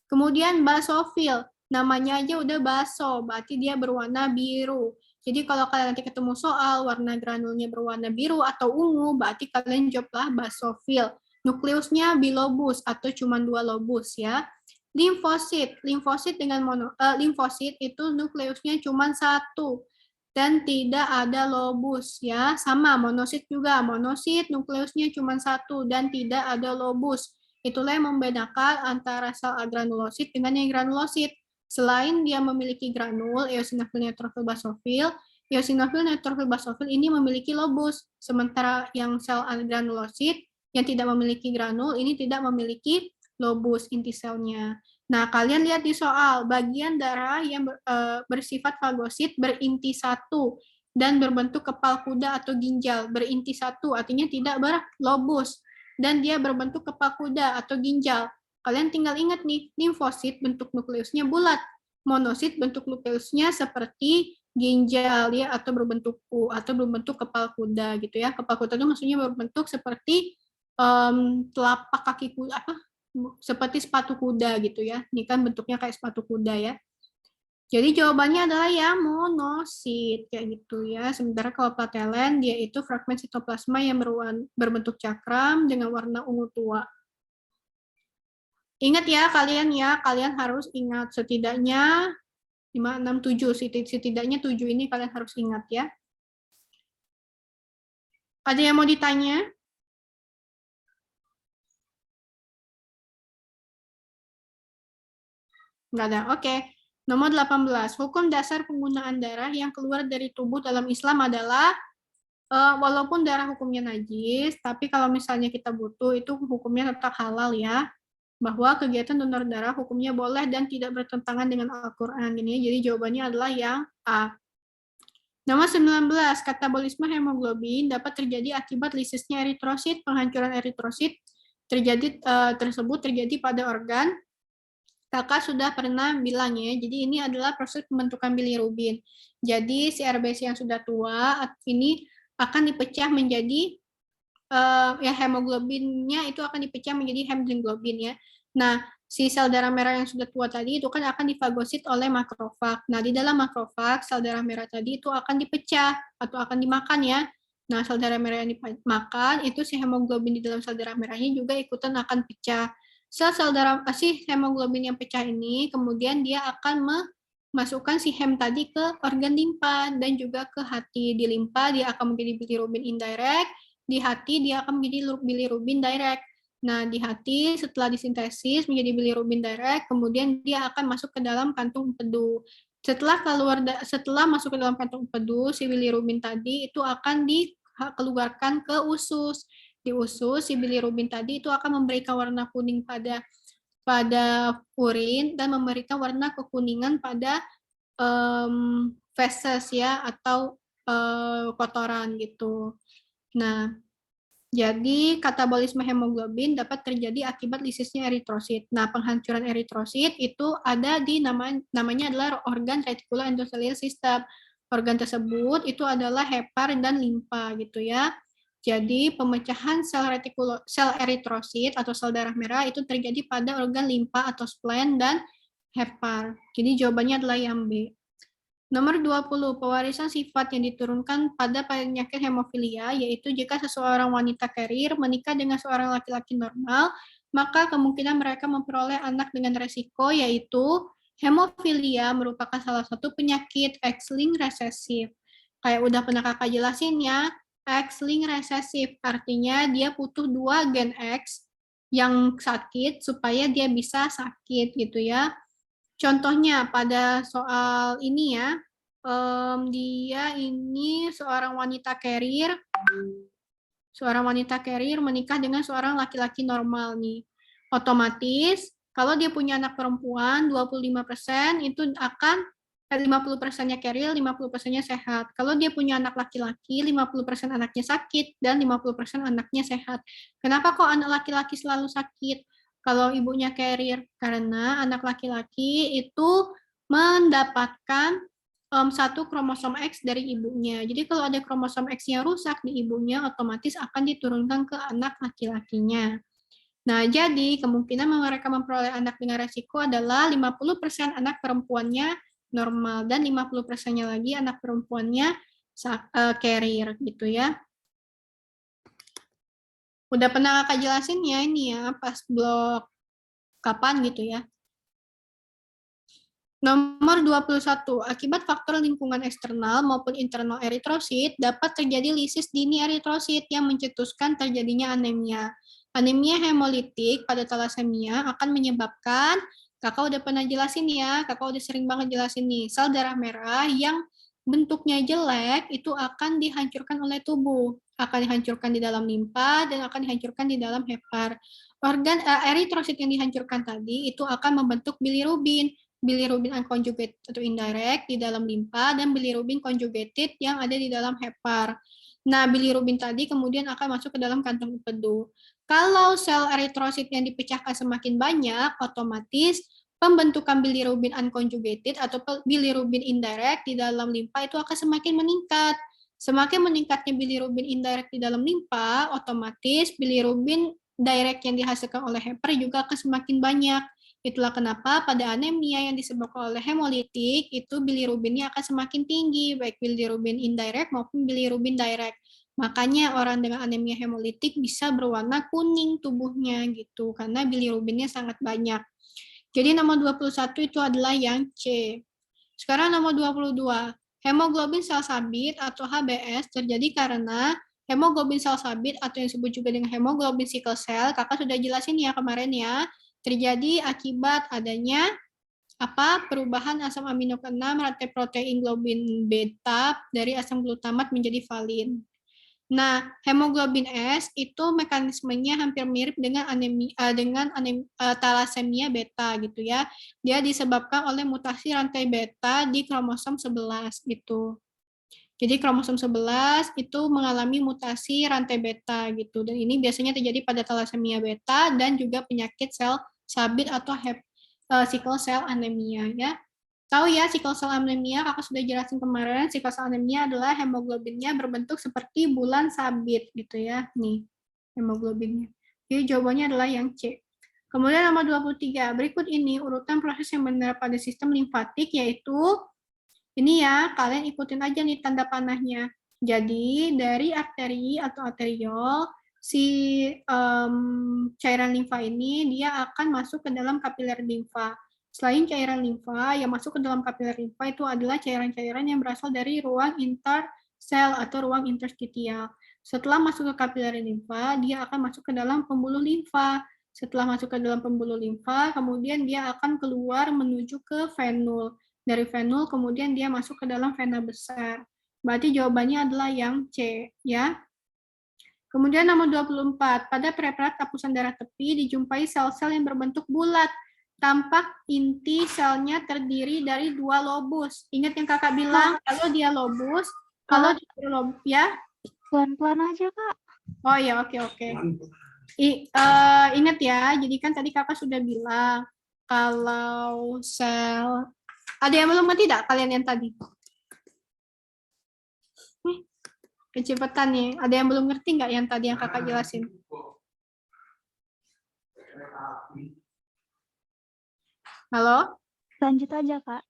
Kemudian basofil, namanya aja udah baso, berarti dia berwarna biru. Jadi kalau kalian nanti ketemu soal warna granulnya berwarna biru atau ungu, berarti kalian jawablah basofil. Nukleusnya bilobus atau cuma 2 lobus ya. Limfosit itu nukleusnya cuma 1. Dan tidak ada lobus ya, sama monosit juga, monosit nukleusnya cuma 1 dan tidak ada lobus. Itulah yang membedakan antara sel agranulosit dengan yang granulosit. Selain dia memiliki granul, eosinofil, neutrofil, basofil, eosinofil, neutrofil, basofil ini memiliki lobus, sementara yang sel agranulosit yang tidak memiliki granul ini tidak memiliki lobus inti selnya. Nah, kalian lihat di soal, bagian darah yang bersifat fagosit berinti 1 dan berbentuk kepal kuda atau ginjal. Berinti 1 artinya tidak berlobus dan dia berbentuk kepal kuda atau ginjal. Kalian tinggal ingat nih, limfosit bentuk nukleusnya bulat. Monosit bentuk nukleusnya seperti ginjal ya atau berbentuk kepal kuda gitu ya. Kepal kuda itu maksudnya berbentuk seperti telapak kaki kuda seperti sepatu kuda gitu ya. Ini kan bentuknya kayak sepatu kuda ya. Jadi jawabannya adalah yang monosit kayak gitu ya. Sementara kalau platelen dia itu fragmen sitoplasma yang berbentuk cakram dengan warna ungu tua. Ingat ya, kalian harus ingat setidaknya 5, 6, 7, setidaknya 7 ini kalian harus ingat ya. Ada yang mau ditanya? Nggak ada. Oke. Nomor 18. Hukum dasar penggunaan darah yang keluar dari tubuh dalam Islam adalah walaupun darah hukumnya najis, tapi kalau misalnya kita butuh itu hukumnya tetap halal ya. Bahwa kegiatan donor darah hukumnya boleh dan tidak bertentangan dengan Al-Qur'an ini. Jadi jawabannya adalah yang A. Nomor 19, katabolisme hemoglobin dapat terjadi akibat lisisnya eritrosit. Penghancuran eritrosit tersebut terjadi pada organ. Kakak sudah pernah bilang ya, jadi ini adalah proses pembentukan bilirubin. Jadi si RBC yang sudah tua ini akan dipecah menjadi ya hemoglobinnya itu akan dipecah menjadi hemoglobin ya. Nah, si sel darah merah yang sudah tua tadi itu kan akan difagosit oleh makrofag. Nah, di dalam makrofag sel darah merah tadi itu akan dipecah atau akan dimakan ya. Nah, sel darah merah yang dimakan itu si hemoglobin di dalam sel darah merahnya juga ikutan akan pecah. Sel-sel darah si hemoglobin yang pecah ini kemudian dia akan memasukkan si hem tadi ke organ limpa dan juga ke hati. Di limpa dia akan menjadi bilirubin indirect, di hati dia akan menjadi bilirubin direct. Nah, di hati setelah disintesis menjadi bilirubin direct, kemudian dia akan masuk ke dalam kantung empedu. Setelah masuk ke dalam kantung empedu, si bilirubin tadi itu akan dikeluarkan ke usus. Di usus, si bilirubin tadi itu akan memberikan warna kuning pada urin dan memberikan warna kekuningan pada feses ya atau kotoran gitu. Nah, jadi katabolisme hemoglobin dapat terjadi akibat lisisnya eritrosit. Nah, penghancuran eritrosit itu ada di namanya adalah organ reticuloendothelial system. Organ tersebut itu adalah hepar dan limpa gitu ya. Jadi pemecahan sel eritrosit atau sel darah merah itu terjadi pada organ limpa atau spleen dan hepar. Jadi jawabannya adalah yang B. Nomor 20, pewarisan sifat yang diturunkan pada penyakit hemofilia, yaitu jika seseorang wanita carrier menikah dengan seorang laki-laki normal, maka kemungkinan mereka memperoleh anak dengan resiko, yaitu hemofilia merupakan salah satu penyakit X-linked resesif. Kayak udah pernah kakak jelasin ya, X-linked resesif artinya dia butuh 2 gen X yang sakit supaya dia bisa sakit gitu ya. Contohnya pada soal ini ya, dia ini seorang wanita carrier menikah dengan seorang laki-laki normal nih. Otomatis kalau dia punya anak perempuan 25% itu akan 50%-nya carrier, 50%-nya sehat. Kalau dia punya anak laki-laki, 50% anaknya sakit dan 50% anaknya sehat. Kenapa kok anak laki-laki selalu sakit? Kalau ibunya carrier, karena anak laki-laki itu mendapatkan satu kromosom X dari ibunya. Jadi kalau ada kromosom X-nya rusak di ibunya, otomatis akan diturunkan ke anak laki-lakinya. Nah, jadi kemungkinan mereka memperoleh anak dengan resiko adalah 50% anak perempuannya normal dan 50%-nya lagi anak perempuannya carrier gitu ya. Udah pernah kakak jelasin ya ini ya pas blok kapan gitu ya. Nomor 21, akibat faktor lingkungan eksternal maupun internal eritrosit dapat terjadi lisis dini eritrosit yang mencetuskan terjadinya anemia. Anemia hemolitik pada talasemia akan menyebabkan, kakak udah pernah jelasin ya, kakak udah sering banget jelasin nih, sel darah merah yang bentuknya jelek itu akan dihancurkan oleh tubuh, akan dihancurkan di dalam limpa dan akan dihancurkan di dalam hepar. Organ eritrosit yang dihancurkan tadi itu akan membentuk bilirubin unconjugated atau indirect di dalam limpa dan bilirubin conjugated yang ada di dalam hepar. Nah, bilirubin tadi kemudian akan masuk ke dalam kantong empedu. Kalau sel eritrosit yang dipecahkan semakin banyak, otomatis pembentukan bilirubin unconjugated atau bilirubin indirect di dalam limpa itu akan semakin meningkat. Semakin meningkatnya bilirubin indirect di dalam limpa, otomatis bilirubin direct yang dihasilkan oleh hepar juga akan semakin banyak. Itulah kenapa pada anemia yang disebabkan oleh hemolitik, itu bilirubinnya akan semakin tinggi, baik bilirubin indirect maupun bilirubin direct. Makanya orang dengan anemia hemolitik bisa berwarna kuning tubuhnya gitu, karena bilirubinnya sangat banyak. Jadi nomor 21 itu adalah yang C. Sekarang nomor 22. Hemoglobin sel sabit atau HbS terjadi karena hemoglobin sel sabit atau yang disebut juga dengan hemoglobin sickle cell, kakak sudah jelasin ya kemarin ya, terjadi akibat adanya perubahan asam amino ke-6 rantai protein globin beta dari asam glutamat menjadi valin. Nah, hemoglobin S itu mekanismenya hampir mirip dengan thalassemia beta gitu ya. Dia disebabkan oleh mutasi rantai beta di kromosom 11 gitu. Jadi kromosom 11 itu mengalami mutasi rantai beta gitu. Dan ini biasanya terjadi pada thalassemia beta dan juga penyakit sel sabit atau sickle cell anemia ya. Tahu ya, sickle cell anemia, kakak sudah jelasin kemarin, sickle cell anemia adalah hemoglobinnya berbentuk seperti bulan sabit gitu ya. Nih, hemoglobinnya. Jadi jawabannya adalah yang C. Kemudian nomor 23, berikut ini urutan proses yang benar pada sistem limfatik, yaitu ini ya, kalian ikutin aja nih tanda panahnya. Jadi dari arteri atau arteriol, si cairan limfa ini dia akan masuk ke dalam kapiler limfa. Selain cairan limfa, yang masuk ke dalam kapiler limfa itu adalah cairan-cairan yang berasal dari ruang intersel atau ruang interstitial. Setelah masuk ke kapiler limfa, dia akan masuk ke dalam pembuluh limfa. Setelah masuk ke dalam pembuluh limfa, kemudian dia akan keluar menuju ke venul. Dari venul, kemudian dia masuk ke dalam vena besar. Berarti jawabannya adalah yang C, ya. Kemudian nomor 24, pada preparat tapusan darah tepi dijumpai sel-sel yang berbentuk bulat. Tampak inti selnya terdiri dari 2 lobus. Ingat yang kakak bilang, kalau dia lobus, kalau dia lobus, ya? Pelan-pelan aja, Kak. Oh ya, oke. Ingat ya, jadi kan tadi kakak sudah bilang, kalau sel... Ada yang belum ngerti tidak kalian yang tadi? Kecepatan nih. Ada yang belum ngerti nggak yang tadi yang kakak jelasin? Halo? Lanjut aja, Kak.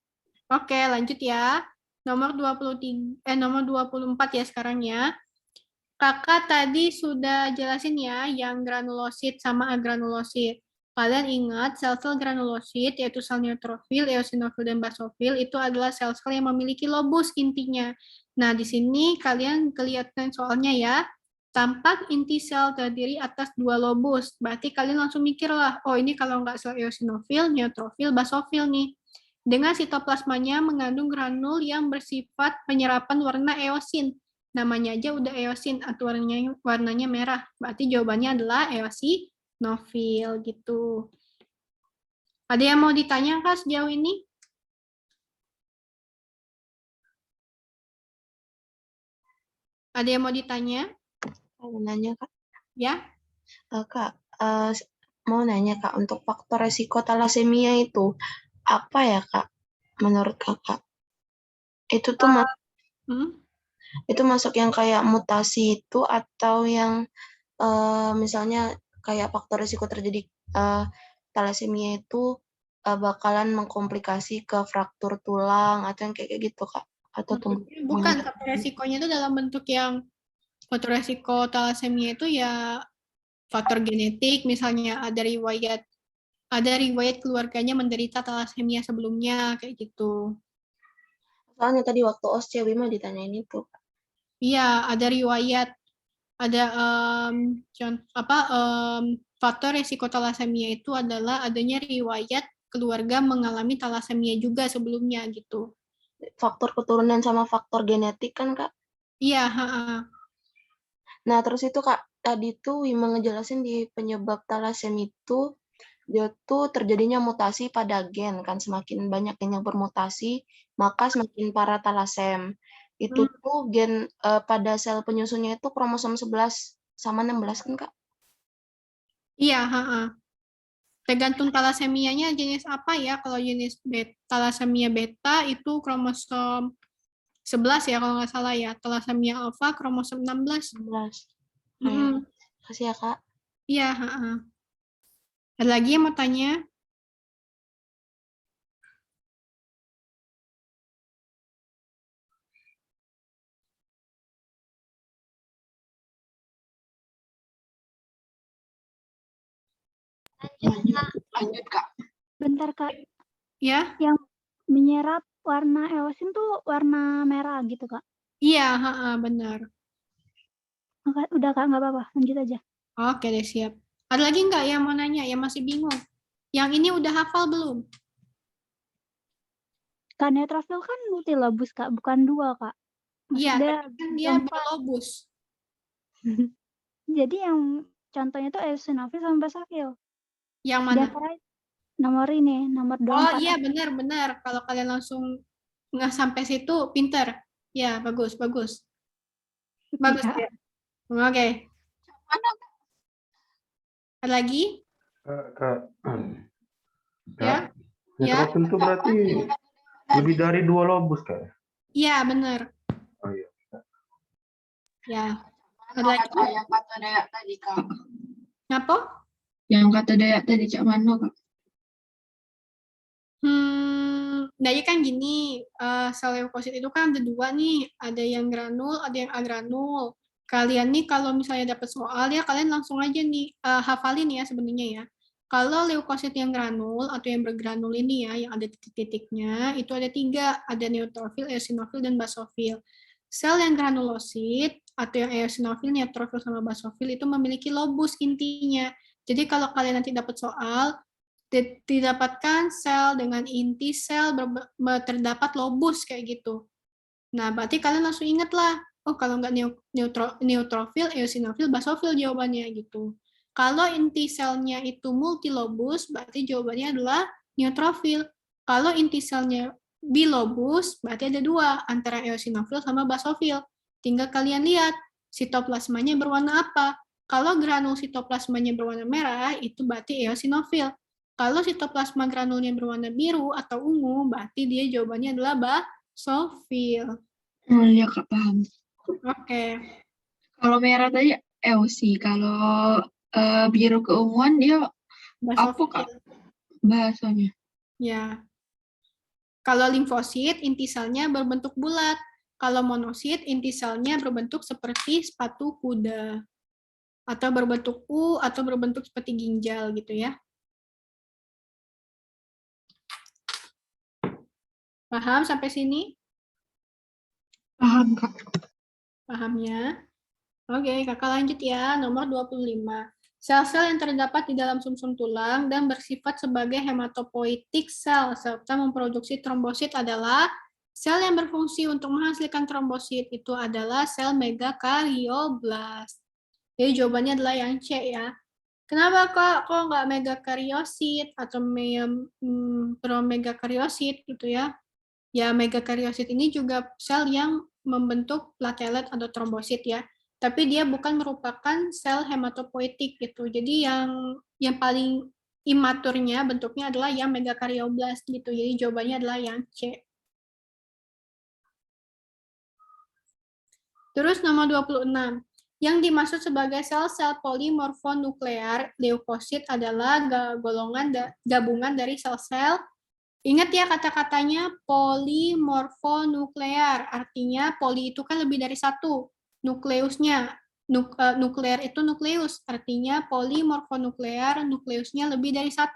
Oke, lanjut ya. Nomor 24 ya sekarang ya. Kakak tadi sudah jelasin ya yang granulosit sama agranulosit. Kalian ingat sel-sel granulosit yaitu sel neutrofil, eosinofil, dan basofil itu adalah sel-sel yang memiliki lobus intinya. Nah, di sini kalian kelihatan soalnya ya. Tampak inti sel terdiri atas 2 lobus. Berarti kalian langsung mikir lah, oh ini kalau nggak sel eosinofil, neutrofil, basofil nih. Dengan sitoplasmanya mengandung granul yang bersifat penyerapan warna eosin. Namanya aja udah eosin atau warnanya merah. Berarti jawabannya adalah eosinofil gitu. Ada yang mau ditanya Kak sejauh ini? Ada yang mau ditanya? Mau nanya Kak, Ya? Kak, mau nanya Kak, untuk faktor resiko talasemia itu apa ya Kak, menurut Kakak? Itu tuh itu masuk yang kayak mutasi itu atau yang misalnya kayak faktor resiko terjadi talasemia itu bakalan mengkomplikasi ke fraktur tulang atau yang kayak gitu Kak? Atau Bukan, faktor resikonya itu dalam bentuk yang faktor resiko talasemia itu ya faktor genetik, misalnya ada riwayat keluarganya menderita talasemia sebelumnya kayak gitu. Soalnya tadi waktu OSCE Wima ditanyain itu. Iya, ada riwayat, ada faktor resiko talasemia itu adalah adanya riwayat keluarga mengalami talasemia juga sebelumnya gitu. Faktor keturunan sama faktor genetik kan Kak? Iya. Nah terus itu Kak, tadi tuh Wima ngejelasin di penyebab talasemia itu dia tuh terjadinya mutasi pada gen kan, semakin banyak gen yang bermutasi maka semakin parah talasem. Itu tuh gen pada sel penyusunnya itu kromosom 11 sama 16 kan Kak? Iya, tergantung talasemianya jenis apa ya. Kalau jenis talasemia beta itu kromosom 11 ya kalau nggak salah ya. Talasemia alfa kromosom 16. 16. Kasih ya Kak. Iya, Ada lagi yang mau tanya? Lanjut Kak. Bentar, Kak. Ya? Yang menyerap warna eosin tuh warna merah gitu, Kak? Iya, benar. Udah Kak, nggak apa-apa. Lanjut aja. Oke deh, siap. Ada lagi nggak yang mau nanya, yang masih bingung? Yang ini udah hafal belum? Kak, neutrofil kan multilobus Kak, bukan 2 Kak. Iya, Maksudnya tapi kan dia 4. berlobus. Jadi yang contohnya tuh eosinofil sama basofil. Yang Di mana? antara nomor ini, nomor Oh 24. iya, benar-benar. Kalau kalian langsung nggak sampai situ, pinter. Ya, bagus, bagus. Bagus Kak. ya. Oke. Mana Ada lagi? Kak, Ya? Kak, Ya? neutrofil itu berarti lebih dari 2 lobus Kak? Iya, benar. Oh iya. Ya. Ada mana lagi? kata yang kata Dayak tadi Kak? Ngapa? Yang kata Dayak tadi Cak Mano Kak. Nah ya kan gini, sel leukosit itu kan ada 2 nih, ada yang granul, ada yang agranul. Kalian nih kalau misalnya dapat soal ya kalian langsung aja nih hafalin ya sebenarnya ya. Kalau leukosit yang granul atau yang bergranul ini ya, yang ada titik-titiknya, itu ada 3, ada neutrofil, eosinofil, dan basofil. Sel yang granulosit atau yang eosinofil, neutrofil, sama basofil itu memiliki lobus intinya. Jadi kalau kalian nanti dapat soal, didapatkan sel dengan inti sel terdapat lobus kayak gitu. Nah, berarti kalian langsung ingat lah, oh kalau nggak neutrofil, eosinofil, basofil jawabannya gitu. Kalau inti selnya itu multilobus, berarti jawabannya adalah neutrofil. Kalau inti selnya bilobus, berarti ada 2, antara eosinofil sama basofil. Tinggal kalian lihat, sitoplasmanya berwarna apa. Kalau granul sitoplasmanya berwarna merah, itu berarti eosinofil. Kalau sitoplasma granulnya berwarna biru atau ungu, berarti dia jawabannya adalah basofil. Oh iya Kak, paham. Oke. Kalau merah tadi EOSI, kalau biru keunguan dia apa Basofil. Kak bahasanya? Ya. Kalau limfosit, inti selnya berbentuk bulat. Kalau monosit, inti selnya berbentuk seperti sepatu kuda. Atau berbentuk U, atau berbentuk seperti ginjal gitu ya. Paham sampai sini? Paham Kak. Paham ya? Oke, kakak lanjut ya. Nomor 25. Sel-sel yang terdapat di dalam sumsum tulang dan bersifat sebagai hematopoietik sel serta memproduksi trombosit adalah sel yang berfungsi untuk menghasilkan trombosit itu adalah sel megakarioblast. Jadi jawabannya adalah yang C ya. Kenapa kok nggak megakariosit atau promegakariosit gitu ya? Ya, megakariosit ini juga sel yang membentuk platelet atau trombosit ya. Tapi dia bukan merupakan sel hematopoietik gitu. Jadi yang paling imaturnya bentuknya adalah yang megakarioblast gitu. Jadi jawabannya adalah yang C. Terus nomor 26. Yang dimaksud sebagai sel-sel polimorfonuklear leukosit adalah gabungan dari sel-sel. Ingat ya kata-katanya polimorfonuklear, artinya poli itu kan lebih dari 1, nukleusnya. Nuklear itu nukleus, artinya polimorfonuklear, nukleusnya lebih dari 1.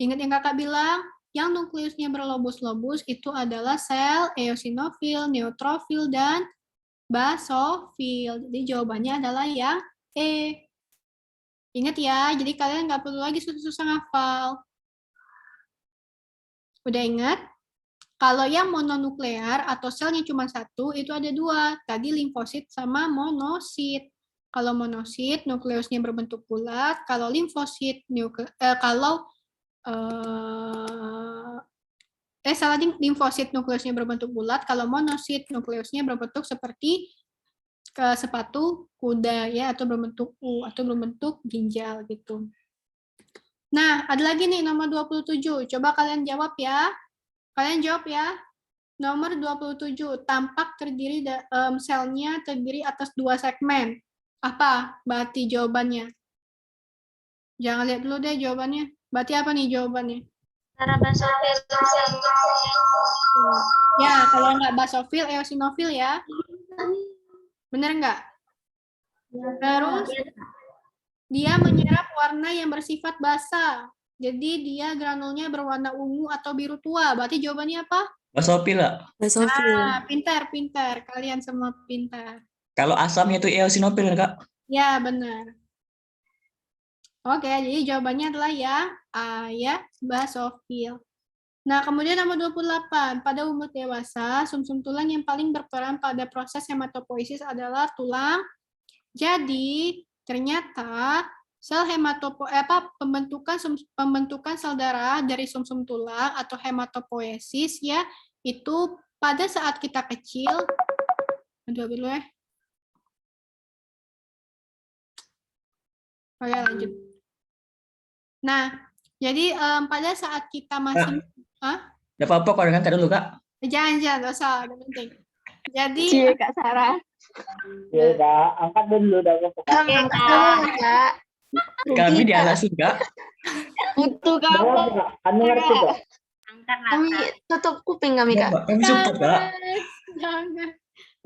Ingat yang kakak bilang, yang nukleusnya berlobus-lobus itu adalah sel eosinofil, neutrofil, dan basofil. Jadi jawabannya adalah yang E. Ingat ya, jadi kalian nggak perlu lagi susah-susah ngafal. Udah ingat? Kalau yang mononuklear atau selnya cuma 1, itu ada 2. Tadi limfosit sama monosit. Kalau monosit, nukleusnya berbentuk bulat. Kalau limfosit, limfosit nukleusnya berbentuk bulat. Kalau monosit, nukleusnya berbentuk seperti sepatu kuda ya, atau berbentuk U, atau berbentuk ginjal gitu. Nah, ada lagi nih nomor 27. Coba kalian jawab ya. Kalian jawab ya. Nomor 27. Tampak selnya terdiri atas 2 segmen. Apa berarti jawabannya? Jangan lihat dulu deh jawabannya. Berarti apa nih jawabannya? Ya, kalau nggak basofil, eosinofil ya. Bener nggak? Terus, dia menyerap warna yang bersifat basa. Jadi dia granulnya berwarna ungu atau biru tua. Berarti jawabannya apa? Basofil lah. Nah, pintar. Kalian semua pintar. Kalau asamnya itu eosinofil Kak. Ya, benar. Oke, jadi jawabannya adalah yang A ya, basofil. Nah, kemudian nomor 28. Pada umur dewasa, sumsum tulang yang paling berperan pada proses hematopoiesis adalah tulang. Jadi, ternyata sel pembentukan sel darah dari sumsum tulang atau hematopoiesis ya, itu pada saat kita kecil. Aduh, dulu ya. Oke, lanjut. Nah, jadi pada saat kita masih Gak apa-apa kalau dengan dulu Kak. jangan, gak usah, gak penting. Jadi, Cie Kak Sarah. Ya Kak, angkat dulu dah Kak. Angkat dulu Kak. Kami di alas Kak. Butuh Jawab kamu. Kak, kami ngerti Kak. Kami tutup kuping kami Kak. Kami support Kak. jangan.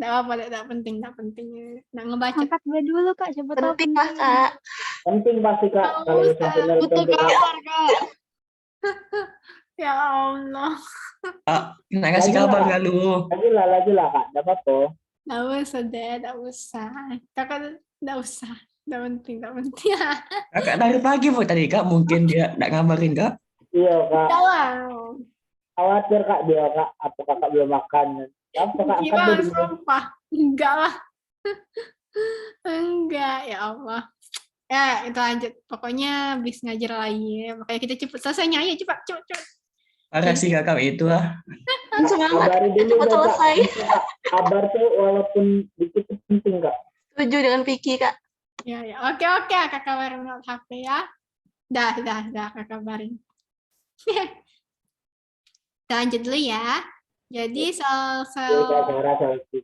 Gak apa-apa, gak penting. Nggak ngebaca. Angkat gue dulu Kak, siapa tahu Penting lah Kak. Penting pasti Kak, Nggak kalau usah. sampai nonton Butuh Kak. kabar Kak. Ya Allah. Nak kasih kabar gak lu? Lagi lah Kak, dapat tuh. Gak usah deh, gak usah. Kakak gak usah. Gak penting. Kakak dari pagi Bu tadi Kak, mungkin dia nak ngabarin Kak. Iya Kak, Jangan. khawatir Kak dia Kak, apa Kakak belum makan. Apa Kak, angkat Gimana, dulu. sumpah. Enggak lah. Enggak, ya Allah. Ya, itu lanjut. Pokoknya habis ngajar lagi ya. Makanya kita cepet selesainya. Ayo, cepat. Parah sih Kakak itu lah. Semangat. Kabari dulu Cepat deh, Kak. selesai. Kabar tuh walaupun dikit itu penting Kak. Setuju dengan Vicky Kak. Ya. Oke. Kakak kabarin lewat HP ya. Dah, kakak kabarin. Kita lanjut dulu ya. Jadi sel-sel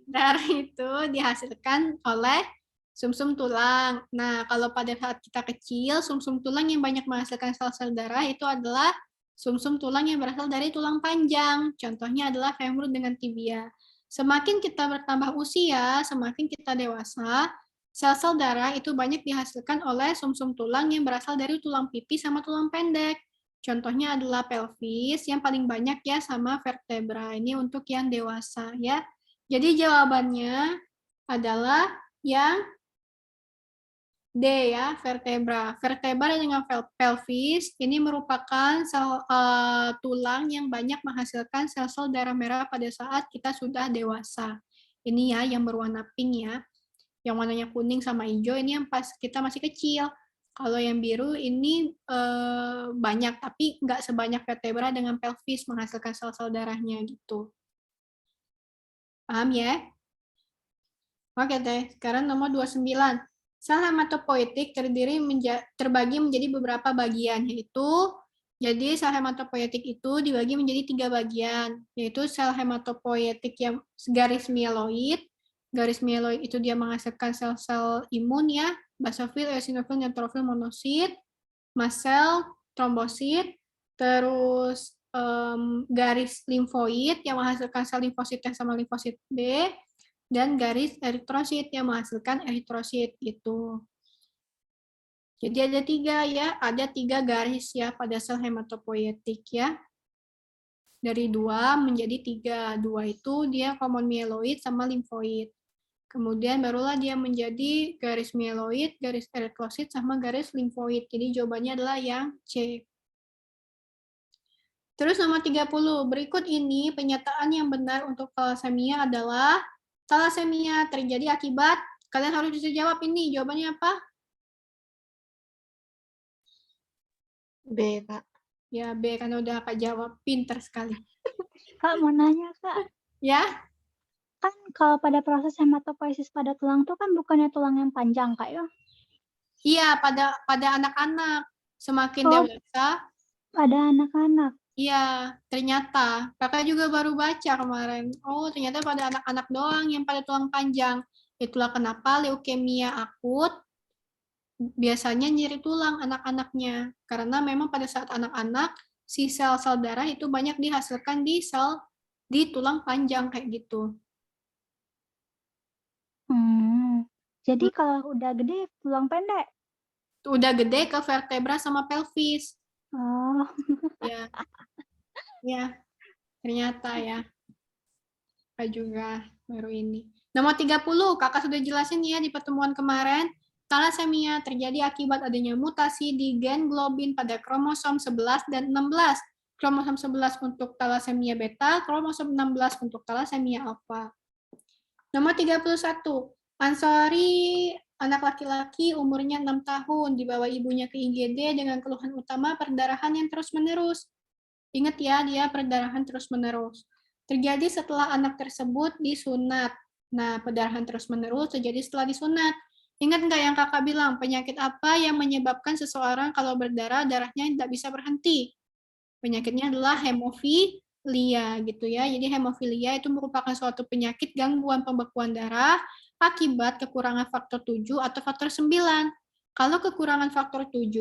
darah itu dihasilkan oleh sumsum tulang. Nah, kalau pada saat kita kecil, sumsum tulang yang banyak menghasilkan sel-sel darah itu adalah sumsum tulang yang berasal dari tulang panjang. Contohnya adalah femur dengan tibia. Semakin kita bertambah usia, semakin kita dewasa, sel-sel darah itu banyak dihasilkan oleh sumsum tulang yang berasal dari tulang pipi sama tulang pendek. Contohnya adalah pelvis yang paling banyak ya sama vertebra. Ini untuk yang dewasa ya. Jadi jawabannya adalah yang D ya, vertebra. Vertebra dengan pelvis ini merupakan tulang yang banyak menghasilkan sel-sel darah merah pada saat kita sudah dewasa. Ini ya yang berwarna pink ya. Yang warnanya kuning sama hijau ini yang pas kita masih kecil. Kalau yang biru ini banyak, tapi nggak sebanyak vertebra dengan pelvis menghasilkan sel-sel darahnya gitu. Paham ya? Oke deh, sekarang nomor 29. Sel hematopoietik terbagi menjadi beberapa bagian, yaitu jadi sel hematopoietik itu dibagi menjadi 3 bagian, yaitu sel hematopoietik yang garis mieloid. Garis mieloid itu dia menghasilkan sel-sel imun ya, basofil, eosinofil, neutrofil, monosit, mast cell, trombosit, terus garis limfoid yang menghasilkan sel limfosit T sama limfosit B, dan garis eritrosit yang menghasilkan eritrosit gitu. Jadi ada 3 ya, ada 3 garis ya pada sel hematopoietik ya. Dari 2 menjadi 3. 2 itu dia common mieloid sama limfoid. Kemudian barulah dia menjadi garis mieloid, garis eritrosit, sama garis limfoid. Jadi jawabannya adalah yang C. Terus nomor 30. Berikut ini pernyataan yang benar untuk thalassemia adalah thalassemia terjadi akibat, kalian harus bisa jawab ini. Jawabannya apa? B Kak. Ya, B karena udah Kak jawab. Pinter sekali. Kak mau nanya Kak, Ya? kan kalau pada proses hematopoiesis pada tulang tuh kan bukannya tulang yang panjang Kak ya? Iya, pada anak-anak. Semakin Oh. dewasa, Pada anak-anak. iya, ternyata. Kakak juga baru baca kemarin. Oh, ternyata pada anak-anak doang yang pada tulang panjang. Itulah kenapa leukemia akut biasanya nyeri tulang anak-anaknya. Karena memang pada saat anak-anak, si sel-sel darah itu banyak dihasilkan di tulang panjang kayak gitu. Jadi kalau udah gede tulang pendek. Udah gede ke vertebra sama pelvis. Oh. Ya. Ya. Ternyata ya. Saya juga baru ini. Nomor 30, kakak sudah jelasin ya di pertemuan kemarin. Thalassemia terjadi akibat adanya mutasi di gen globin pada kromosom 11 dan 16. Kromosom 11 untuk thalassemia beta, kromosom 16 untuk thalassemia alpha. Nomor 31, Ansori anak laki-laki umurnya 6 tahun, dibawa ibunya ke IGD dengan keluhan utama perdarahan yang terus-menerus. Ingat ya, dia perdarahan terus-menerus. Terjadi setelah anak tersebut disunat. Nah, perdarahan terus-menerus terjadi setelah disunat. Ingat nggak yang kakak bilang, penyakit apa yang menyebabkan seseorang kalau berdarah, darahnya tidak bisa berhenti? Penyakitnya adalah hemofilia, gitu ya. Jadi hemofilia itu merupakan suatu penyakit gangguan pembekuan darah akibat kekurangan faktor 7 atau faktor 9. Kalau kekurangan faktor 7,